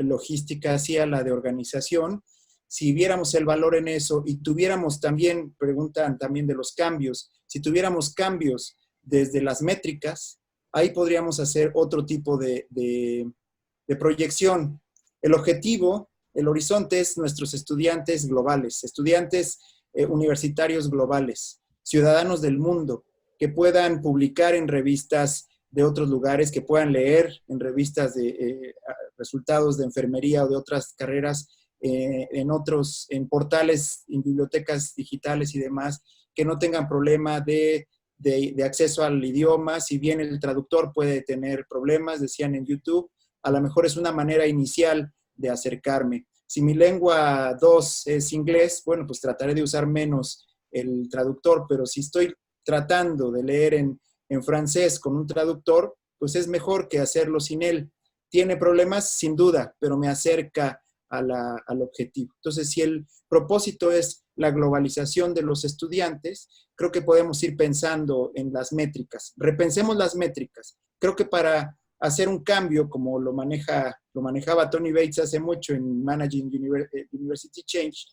logística, sí a la de organización, si viéramos el valor en eso y tuviéramos también, preguntan también de los cambios, si tuviéramos cambios desde las métricas, ahí podríamos hacer otro tipo de proyección. El objetivo, el horizonte es nuestros estudiantes globales, estudiantes universitarios globales, ciudadanos del mundo, que puedan publicar en revistas de otros lugares, que puedan leer en revistas de resultados de enfermería o de otras carreras, en portales, en bibliotecas digitales y demás, que no tengan problema de acceso al idioma. Si bien el traductor puede tener problemas, decían en YouTube, a lo mejor es una manera inicial de acercarme. Si mi lengua 2 es inglés, bueno, pues trataré de usar menos el traductor, pero si estoy tratando de leer en francés con un traductor, pues es mejor que hacerlo sin él. Tiene problemas, sin duda, pero me acerca al objetivo. Entonces, si el propósito es la globalización de los estudiantes, creo que podemos ir pensando en las métricas. Repensemos las métricas. Creo que para hacer un cambio, como lo manejaba Tony Bates hace mucho en Managing University Change,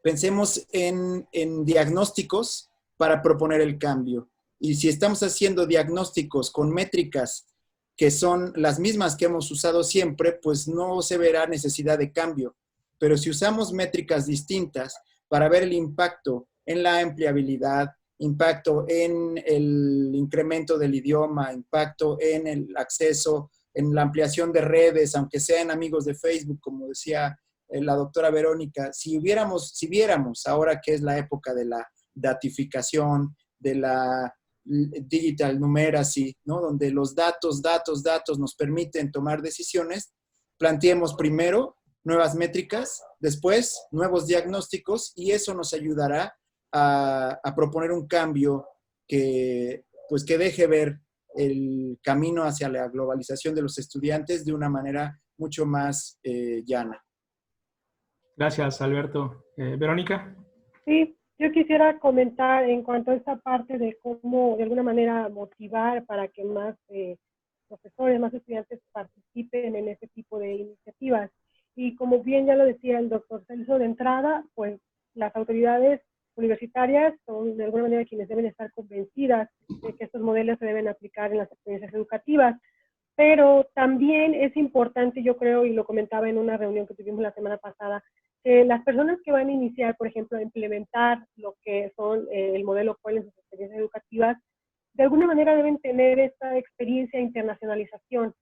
pensemos en diagnósticos para proponer el cambio. Y si estamos haciendo diagnósticos con métricas que son las mismas que hemos usado siempre, pues no se verá necesidad de cambio. Pero si usamos métricas distintas para ver el impacto en la empleabilidad, impacto en el incremento del idioma, impacto en el acceso, en la ampliación de redes, aunque sean amigos de Facebook, como decía la doctora Verónica, si viéramos ahora que es la época de la datificación, de la digital numeracy, ¿no? Donde los datos nos permiten tomar decisiones, planteemos primero nuevas métricas, después nuevos diagnósticos, y eso nos ayudará a proponer un cambio que deje ver el camino hacia la globalización de los estudiantes de una manera mucho más llana. Gracias, Alberto. Verónica. Sí, yo quisiera comentar en cuanto a esta parte de cómo de alguna manera motivar para que más profesores, más estudiantes participen en este tipo de iniciativas. Y como bien ya lo decía el doctor Celso de entrada, pues las autoridades universitarias son de alguna manera quienes deben estar convencidas de que estos modelos se deben aplicar en las experiencias educativas. Pero también es importante, yo creo, y lo comentaba en una reunión que tuvimos la semana pasada, que las personas que van a iniciar, por ejemplo, a implementar lo que son el modelo COIL en sus experiencias educativas, de alguna manera deben tener esta experiencia de internacionalización,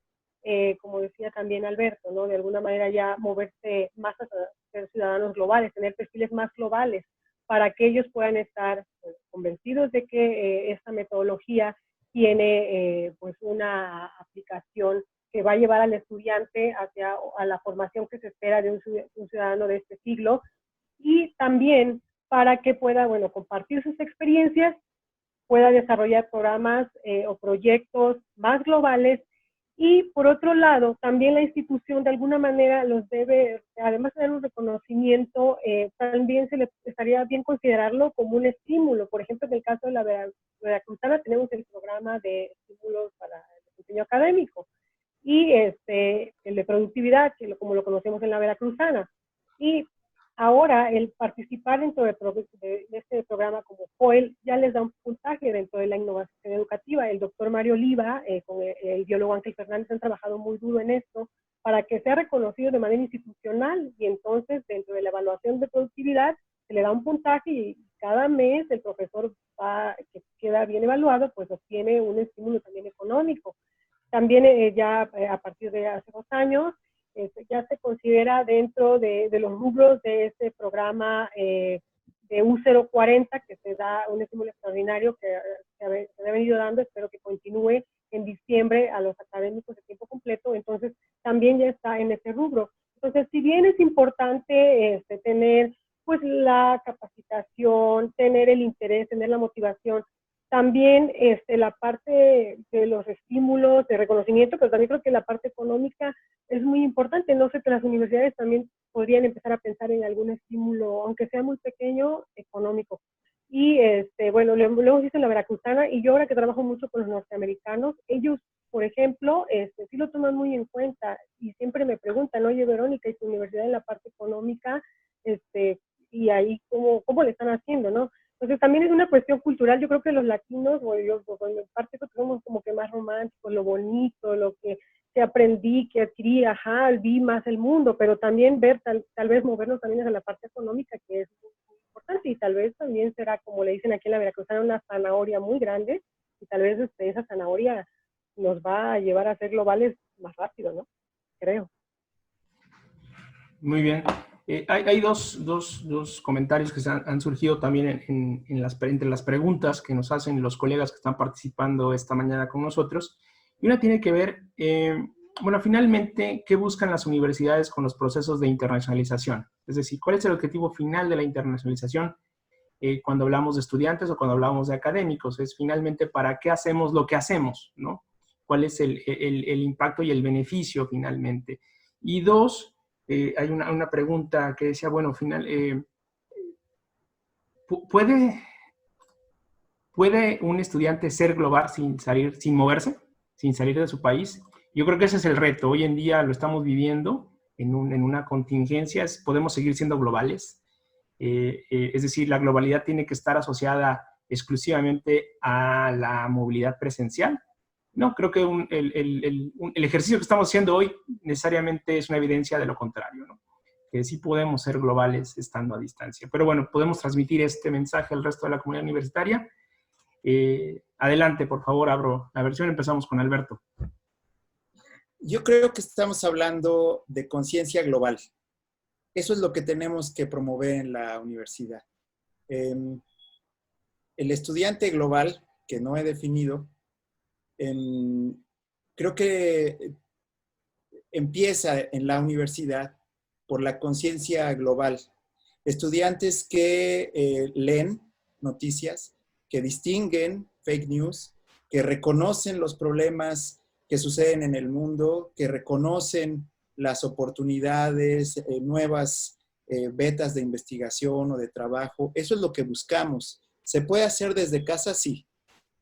como decía también Alberto, ¿no? De alguna manera ya moverse más a ser ciudadanos globales, tener perfiles más globales, para que ellos puedan estar convencidos de que esta metodología tiene pues una aplicación que va a llevar al estudiante hacia a la formación que se espera de un ciudadano de este siglo, y también para que pueda, bueno, compartir sus experiencias, pueda desarrollar programas o proyectos más globales. Y por otro lado, también la institución de alguna manera los debe, además de dar un reconocimiento, también se le estaría bien considerarlo como un estímulo. Por ejemplo, en el caso de la Veracruzana tenemos el programa de estímulos para el desempeño académico y el de productividad, como lo conocemos en la Veracruzana. Y ahora, el participar dentro de este programa como FOIL ya les da un puntaje dentro de la innovación educativa. El doctor Mario Oliva, con el biólogo Ángel Fernández, han trabajado muy duro en esto para que sea reconocido de manera institucional, y entonces dentro de la evaluación de productividad se le da un puntaje y cada mes el profesor que queda bien evaluado, pues obtiene un estímulo también económico. También a partir de hace 2 años, ya se considera dentro de los rubros de este programa de U040, que se da un estímulo extraordinario que se ha venido dando, espero que continúe en diciembre a los académicos de tiempo completo, entonces también ya está en ese rubro. Entonces, si bien es importante tener pues la capacitación, tener el interés, tener la motivación, también la parte de los estímulos, de reconocimiento, pero también creo que la parte económica es muy importante. No sé, que las universidades también podrían empezar a pensar en algún estímulo, aunque sea muy pequeño, económico. Y bueno, lo hemos visto en la Veracruzana, y yo ahora que trabajo mucho con los norteamericanos, ellos, por ejemplo, sí lo toman muy en cuenta, y siempre me preguntan, oye, Verónica, ¿y tu universidad en la parte económica? Y ahí, ¿cómo le están haciendo, no? Entonces también es una cuestión cultural. Yo creo que los latinos, o yo, en parte, somos como que más románticos, lo bonito, lo que aprendí, que adquirí, vi más el mundo, pero también ver, tal vez movernos también hacia la parte económica, que es muy importante, y tal vez también será, como le dicen aquí en la Veracruzana, una zanahoria muy grande, y tal vez esa zanahoria nos va a llevar a ser globales más rápido, ¿no? Creo. Muy bien. Hay dos comentarios que han surgido también entre las preguntas que nos hacen los colegas que están participando esta mañana con nosotros. Y una tiene que ver, bueno, finalmente, ¿qué buscan las universidades con los procesos de internacionalización? Es decir, ¿cuál es el objetivo final de la internacionalización cuando hablamos de estudiantes o cuando hablamos de académicos? Es finalmente para qué hacemos lo que hacemos, ¿no? ¿Cuál es el impacto y el beneficio finalmente? Y dos, hay una pregunta que decía, bueno, ¿puede un estudiante ser global sin moverse, sin salir de su país? Yo creo que ese es el reto. Hoy en día lo estamos viviendo en una contingencia. Podemos seguir siendo globales. Es decir, la globalidad tiene que estar asociada exclusivamente a la movilidad presencial. No, creo que el ejercicio que estamos haciendo hoy necesariamente es una evidencia de lo contrario, ¿no? Que sí podemos ser globales estando a distancia. Pero bueno, podemos transmitir este mensaje al resto de la comunidad universitaria. Adelante, por favor, abro la versión. Empezamos con Alberto. Yo creo que estamos hablando de conciencia global. Eso es lo que tenemos que promover en la universidad. El estudiante global, que no he definido, creo que empieza en la universidad por la conciencia global. Estudiantes que leen noticias, que distinguen fake news, que reconocen los problemas que suceden en el mundo, que reconocen las oportunidades, nuevas vetas de investigación o de trabajo. Eso es lo que buscamos. ¿Se puede hacer desde casa? Sí.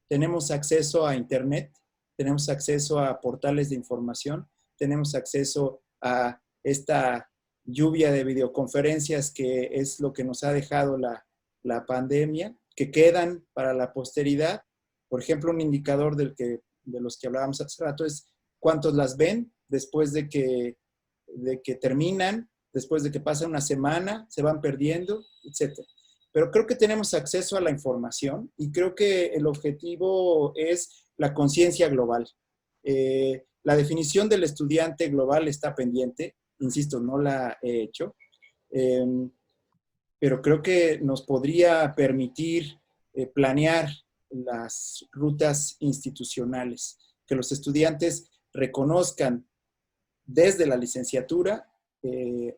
Tenemos acceso a Internet, tenemos acceso a portales de información, tenemos acceso a esta lluvia de videoconferencias que es lo que nos ha dejado la pandemia, que quedan para la posteridad. Por ejemplo, un indicador de los que hablábamos hace rato es cuántos las ven después de que terminan, después de que pasa una semana, se van perdiendo, etc. Pero creo que tenemos acceso a la información y creo que el objetivo es la conciencia global. La definición del estudiante global está pendiente, insisto, no la he hecho, pero creo que nos podría permitir planear las rutas institucionales, que los estudiantes reconozcan desde la licenciatura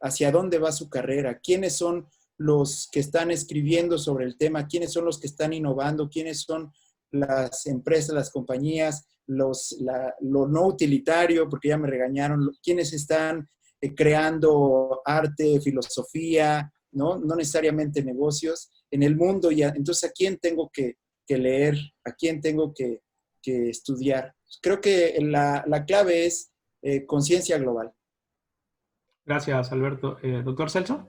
hacia dónde va su carrera, quiénes son los que están escribiendo sobre el tema, quiénes son los que están innovando, quiénes son las empresas, las compañías, lo no utilitario, porque ya me regañaron, quiénes están creando arte, filosofía, ¿no? No necesariamente negocios, en el mundo ya. Entonces, ¿a quién tengo que leer? ¿A quién tengo que estudiar? Creo que la clave es conciencia global. Gracias, Alberto. Doctor Celso.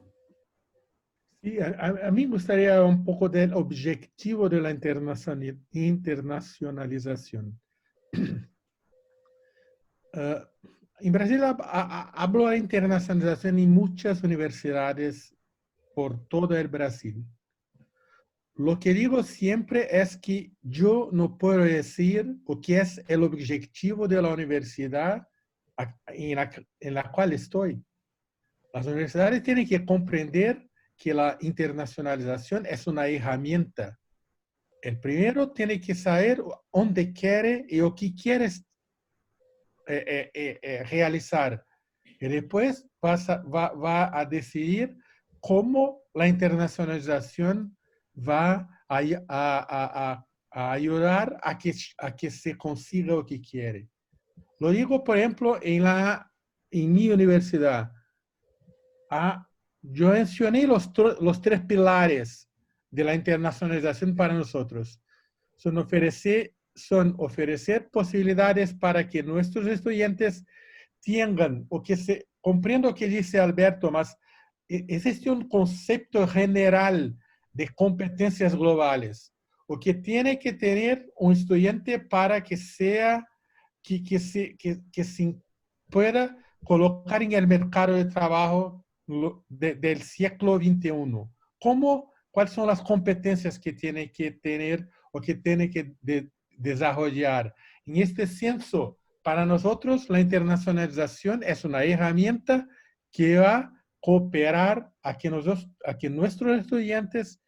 Sí, a mí me gustaría un poco del objetivo de la internacionalización. En Brasil hablo de internacionalización en muchas universidades por todo el Brasil. Lo que digo siempre es que yo no puedo decir o que es el objetivo de la universidad en la cual estoy. Las universidades tienen que comprender que la internacionalización es una herramienta. El primero tiene que saber dónde quiere y o qué quieres realizar. Y después va a decidir cómo la internacionalización va a ayudar a que se consiga lo que quiere. Lo digo, por ejemplo, en mi universidad. Yo mencioné los 3 pilares de la internacionalización para nosotros. Son ofrecer posibilidades para que nuestros estudiantes tengan, o que se comprendo lo que dice Alberto, mas existe un concepto general de competencias globales, o que tiene que tener un estudiante para que se pueda colocar en el mercado de trabajo del siglo XXI. ¿Cuáles son las competencias que tiene que tener o que tiene que desarrollar? En este senso, para nosotros la internacionalización es una herramienta que va a cooperar a que nuestros estudiantes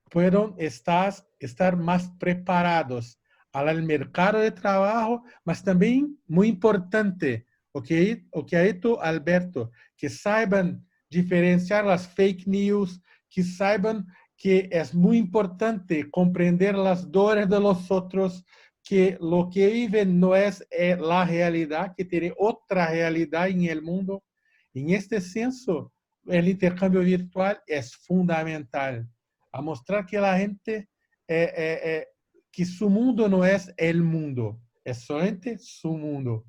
puedan estar más preparados al mercado de trabajo, mas también, muy importante, o que ha dicho Alberto, que saiban diferenciar las fake news, que saiban que es muy importante comprender las dores de los otros, que lo que viven no es la realidad, que tiene otra realidad en el mundo. En este senso, el intercambio virtual es fundamental, a mostrar que la gente, que su mundo no es el mundo, es solamente su mundo.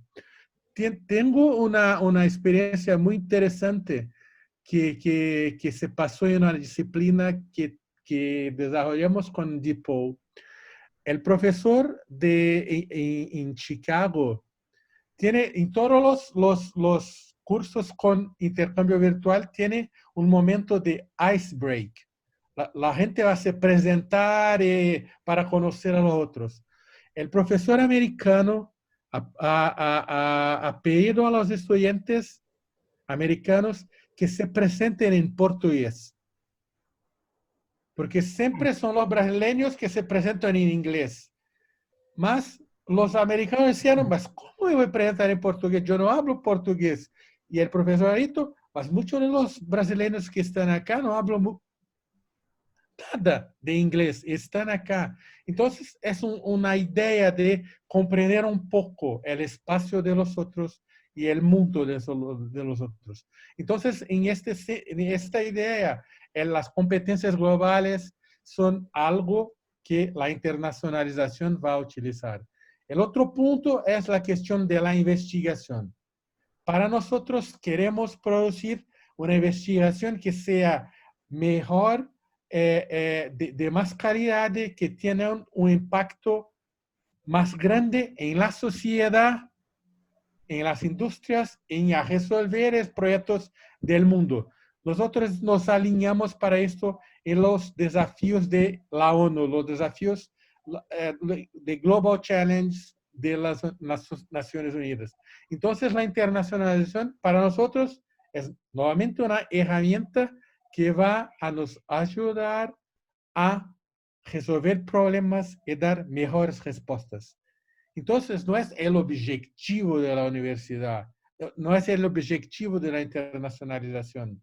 Tengo una experiencia muy interesante que se pasó en una disciplina que desarrollamos con DeepL. El profesor en Chicago tiene en todos los cursos con intercambio virtual, tiene un momento de ice break. La gente va a se presentar para conocer a los otros. El profesor americano ha pedido a los estudiantes americanos que se presenten en portugués. Porque siempre son los brasileños que se presentan en inglés. Mas los americanos decían, mas ¿cómo me voy a presentar en portugués? Yo no hablo portugués. Y el profesor Arito, mas muchos de los brasileños que están acá no hablan nada de inglés, están acá. Entonces, es una idea de comprender un poco el espacio de los otros y el mundo de los otros. Entonces, en esta idea, las competencias globales son algo que la internacionalización va a utilizar. El otro punto es la cuestión de la investigación. Para nosotros queremos producir una investigación que sea mejor, de más calidad, que tengan un impacto más grande en la sociedad, en las industrias, en a resolver los proyectos del mundo. Nosotros nos alineamos para esto en los desafíos de la ONU, los desafíos de Global Challenge de las Naciones Unidas. Entonces, la internacionalización para nosotros es nuevamente una herramienta que va a nos ayudar a resolver problemas y dar mejores respuestas. Entonces, no es el objetivo de la universidad, no es el objetivo de la internacionalización.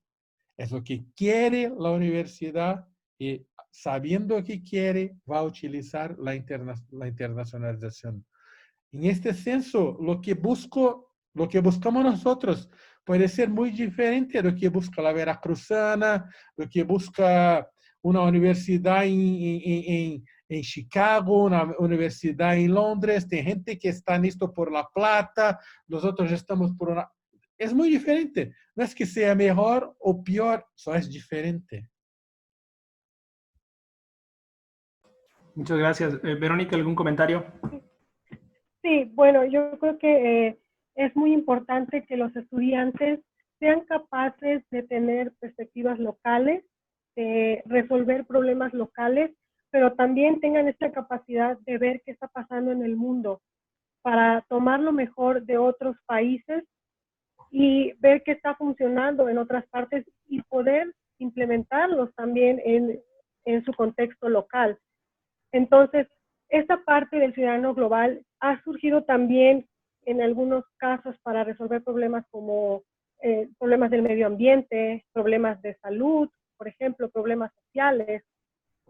Es lo que quiere la universidad y sabiendo que quiere, va a utilizar la internacionalización. En este senso, lo que buscamos nosotros puede ser muy diferente de lo que busca la Veracruzana, lo que busca una universidad en Chicago, una universidad en Londres. Tem gente que está nisto por La Plata, nosotros estamos por una... Es muy diferente. No es que sea mejor o peor, solo es diferente. Muchas gracias. Verónica, ¿algún comentario? Sí, bueno, yo creo que es muy importante que los estudiantes sean capaces de tener perspectivas locales, de resolver problemas locales, pero también tengan esta capacidad de ver qué está pasando en el mundo para tomar lo mejor de otros países y ver qué está funcionando en otras partes y poder implementarlos también en su contexto local. Entonces, esta parte del ciudadano global ha surgido también en algunos casos para resolver problemas como problemas del medio ambiente, problemas de salud, por ejemplo, problemas sociales.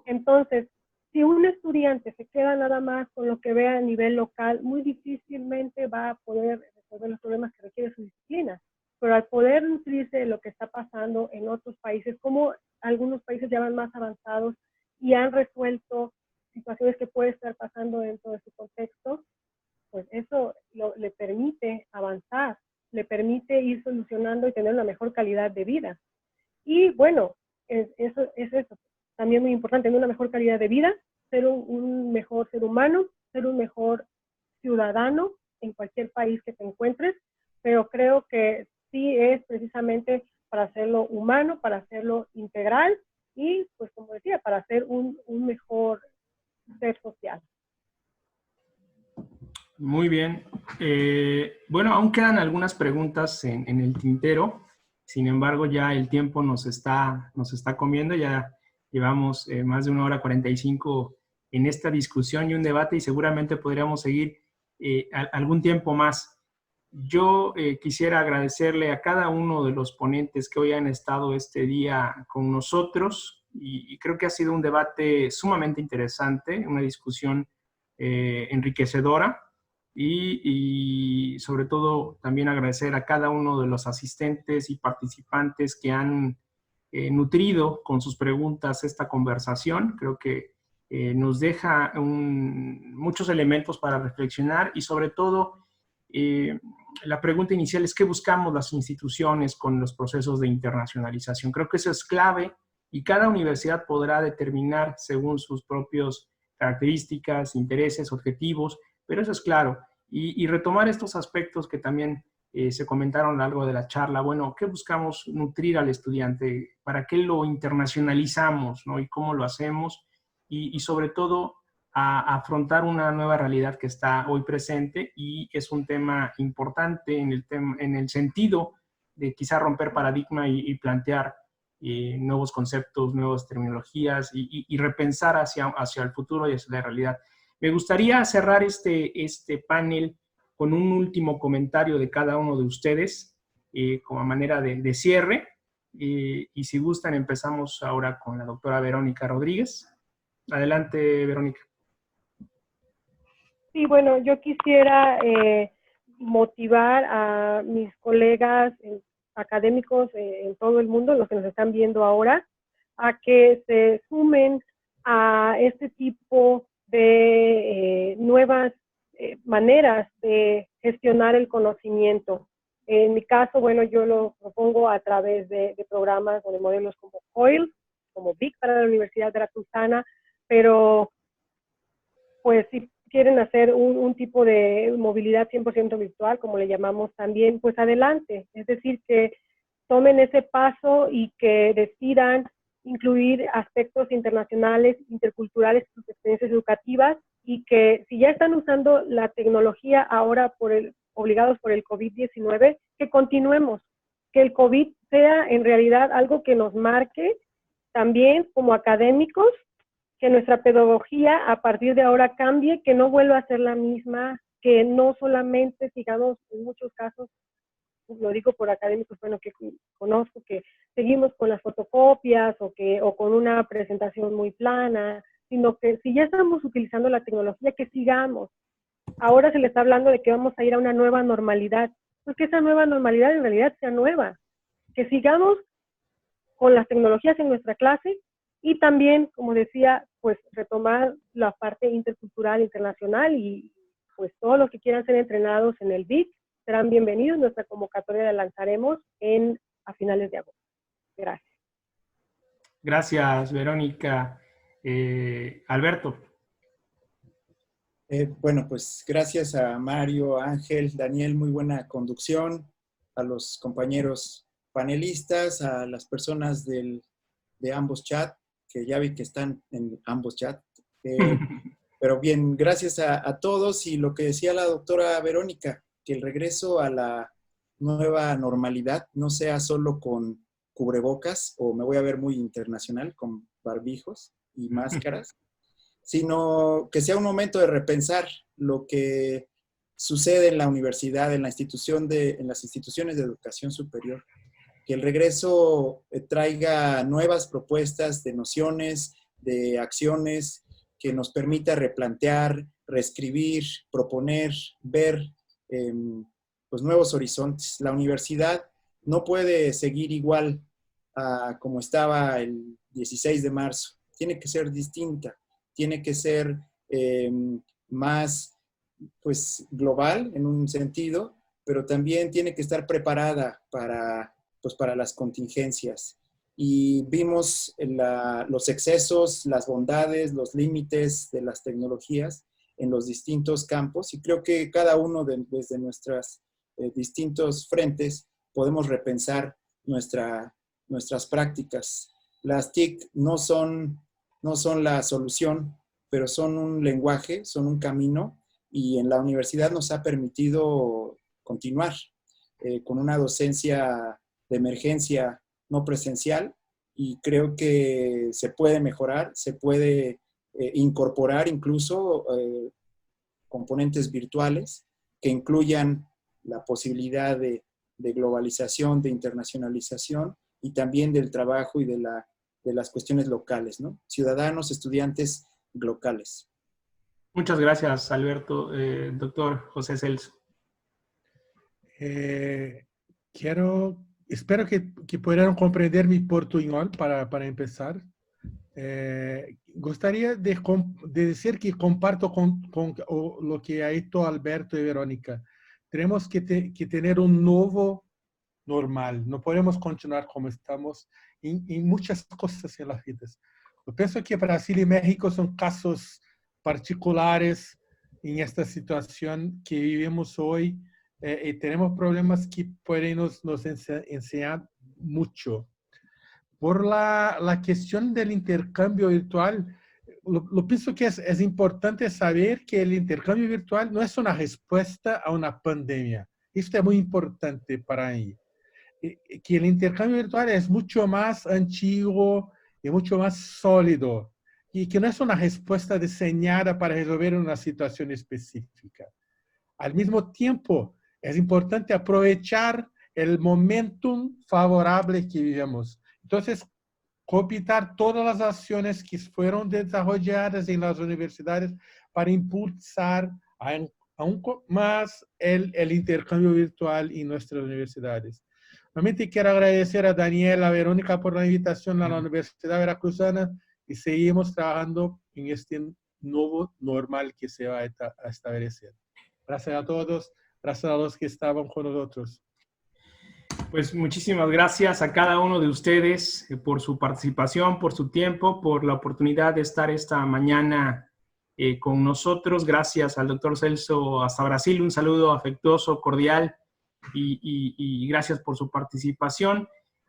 Entonces, si un estudiante se queda nada más con lo que ve a nivel local, muy difícilmente va a poder resolver los problemas que requiere su disciplina. Pero al poder nutrirse de lo que está pasando en otros países, como algunos países ya van más avanzados y han resuelto situaciones que puede estar pasando dentro de su contexto, pues eso le permite avanzar, le permite ir solucionando y tener una mejor calidad de vida. Y bueno, eso es eso. También muy importante, tener una mejor calidad de vida, ser un mejor ser humano, ser un mejor ciudadano en cualquier país que te encuentres, pero creo que sí es precisamente para hacerlo humano, para hacerlo integral y, pues como decía, para hacer un mejor ser social. Muy bien. Bueno, aún quedan algunas preguntas en el tintero. Sin embargo, ya el tiempo nos está comiendo. Ya llevamos más de 1 hora 45 en esta discusión y un debate y seguramente podríamos seguir algún tiempo más. Yo quisiera agradecerle a cada uno de los ponentes que hoy han estado este día con nosotros y creo que ha sido un debate sumamente interesante, una discusión enriquecedora. Y sobre todo también agradecer a cada uno de los asistentes y participantes que han nutrido con sus preguntas esta conversación. Creo que nos deja muchos elementos para reflexionar y sobre todo la pregunta inicial es ¿qué buscamos las instituciones con los procesos de internacionalización? Creo que eso es clave y cada universidad podrá determinar según sus propias características, intereses, objetivos, pero eso es claro. Y retomar estos aspectos que también se comentaron a lo largo de la charla. Bueno, ¿qué buscamos nutrir al estudiante? ¿Para qué lo internacionalizamos, ¿no? ¿Y cómo lo hacemos? Y sobre todo, a afrontar una nueva realidad que está hoy presente y es un tema importante en el sentido de quizá romper paradigma y plantear nuevos conceptos, nuevas terminologías y repensar hacia el futuro y hacia la realidad. Me gustaría cerrar este panel con un último comentario de cada uno de ustedes como manera de cierre. Y si gustan, empezamos ahora con la doctora Verónica Rodríguez. Adelante, Verónica. Sí, bueno, yo quisiera motivar a mis colegas académicos en todo el mundo, los que nos están viendo ahora, a que se sumen a este tipo de nuevas maneras de gestionar el conocimiento. En mi caso, bueno, yo lo propongo a través de programas o de modelos como COIL, como BIC para la Universidad Veracruzana, pero pues si quieren hacer un tipo de movilidad 100% virtual, como le llamamos también, pues adelante. Es decir, que tomen ese paso y que decidan incluir aspectos internacionales, interculturales en sus experiencias educativas y que si ya están usando la tecnología ahora obligados por el COVID-19, que continuemos, que el COVID sea en realidad algo que nos marque también como académicos, que nuestra pedagogía a partir de ahora cambie, que no vuelva a ser la misma, que no solamente sigamos en muchos casos, lo digo por académicos, bueno, que conozco, que seguimos con las fotocopias o con una presentación muy plana, sino que si ya estamos utilizando la tecnología, que sigamos. Ahora se le está hablando de que vamos a ir a una nueva normalidad, pues que esa nueva normalidad en realidad sea nueva, que sigamos con las tecnologías en nuestra clase y también, como decía, pues retomar la parte intercultural, internacional y pues todos los que quieran ser entrenados en el BIC serán bienvenidos. Nuestra convocatoria la lanzaremos a finales de agosto. Gracias. Gracias, Verónica. Alberto. Bueno, pues gracias a Mario, Ángel, Daniel, muy buena conducción, a los compañeros panelistas, a las personas de ambos chats, que ya vi que están en ambos chats. Pero bien, gracias a todos, y lo que decía la doctora Verónica, que el regreso a la nueva normalidad no sea solo con cubrebocas, o me voy a ver muy internacional, con barbijos y máscaras, sino que sea un momento de repensar lo que sucede en la universidad, en las instituciones de educación superior. Que el regreso traiga nuevas propuestas de nociones, de acciones, que nos permita replantear, reescribir, proponer, ver pues nuevos horizontes. La universidad no puede seguir igual a como estaba el 16 de marzo. Tiene que ser distinta. Tiene que ser más pues, global en un sentido, pero también tiene que estar preparada para las contingencias. Y vimos los excesos, las bondades, los límites de las tecnologías en los distintos campos, y creo que cada uno desde nuestros distintos frentes podemos repensar nuestras prácticas. Las TIC no son la solución, pero son un lenguaje, son un camino, y en la universidad nos ha permitido continuar con una docencia de emergencia no presencial, y creo que se puede mejorar, se puede incorporar incluso componentes virtuales que incluyan la posibilidad de globalización, de internacionalización, y también del trabajo y de las cuestiones locales, ¿no? Ciudadanos, estudiantes locales. Muchas gracias, Alberto. Doctor José Celso. Espero que puedan comprender mi portuñol para empezar. Gustaría de decir que comparto con lo que ha hecho Alberto y Verónica. Tenemos que tener un nuevo normal. No podemos continuar como estamos en muchas cosas en las vidas. Yo pienso que Brasil y México son casos particulares en esta situación que vivimos hoy, y tenemos problemas que pueden nos enseñar mucho. Por la cuestión del intercambio virtual, lo pienso que es importante saber que el intercambio virtual no es una respuesta a una pandemia. Esto es muy importante para mí. Que el intercambio virtual es mucho más antiguo y mucho más sólido, y que no es una respuesta diseñada para resolver una situación específica. Al mismo tiempo, es importante aprovechar el momentum favorable que vivimos. Entonces, copiar todas las acciones que fueron desarrolladas en las universidades para impulsar aún más el intercambio virtual en nuestras universidades. Realmente quiero agradecer a Daniel, a Verónica por la invitación a la Universidad Veracruzana, y seguimos trabajando en este nuevo normal que se va a establecer. Gracias a todos, gracias a los que estaban con nosotros. Pues muchísimas gracias a cada uno de ustedes por su participación, por su tiempo, por la oportunidad de estar esta mañana con nosotros. Gracias al doctor Celso hasta Brasil, un saludo afectuoso, cordial, y gracias por su participación.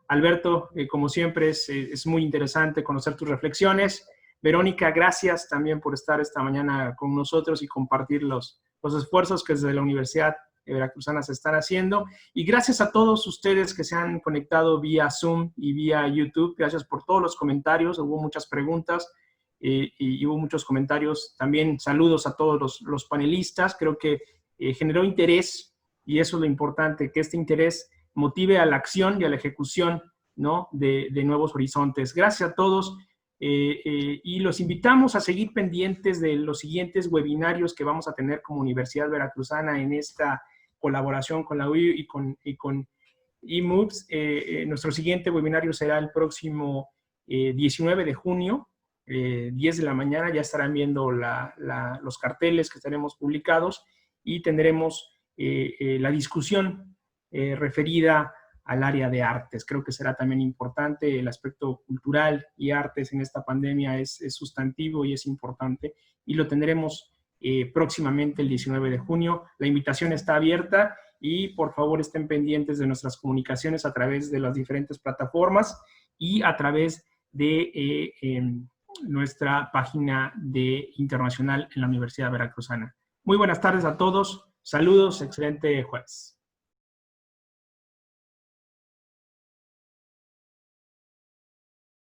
Alberto, como siempre, es muy interesante conocer tus reflexiones. Verónica, gracias también por estar esta mañana con nosotros y compartir los esfuerzos que desde la Universidad Veracruzana se están haciendo. Y gracias a todos ustedes que se han conectado vía Zoom y vía YouTube. Gracias por todos los comentarios. Hubo muchas preguntas y hubo muchos comentarios. También saludos a todos los panelistas. Creo que generó interés, y eso es lo importante, que este interés motive a la acción y a la ejecución, ¿no?, de nuevos horizontes. Gracias a todos, y los invitamos a seguir pendientes de los siguientes webinarios que vamos a tener como Universidad Veracruzana en esta colaboración con la UIU y con eMOVES. Nuestro siguiente webinario será el próximo 19 de junio, 10 de la mañana. Ya estarán viendo los carteles que estaremos publicados, y tendremos la discusión referida al área de artes. Creo que será también importante. El aspecto cultural y artes en esta pandemia es sustantivo y es importante, y lo tendremos próximamente el 19 de junio. La invitación está abierta, y por favor estén pendientes de nuestras comunicaciones a través de las diferentes plataformas y a través de nuestra página internacional en la Universidad Veracruzana. Muy buenas tardes a todos. Saludos, excelente jueves.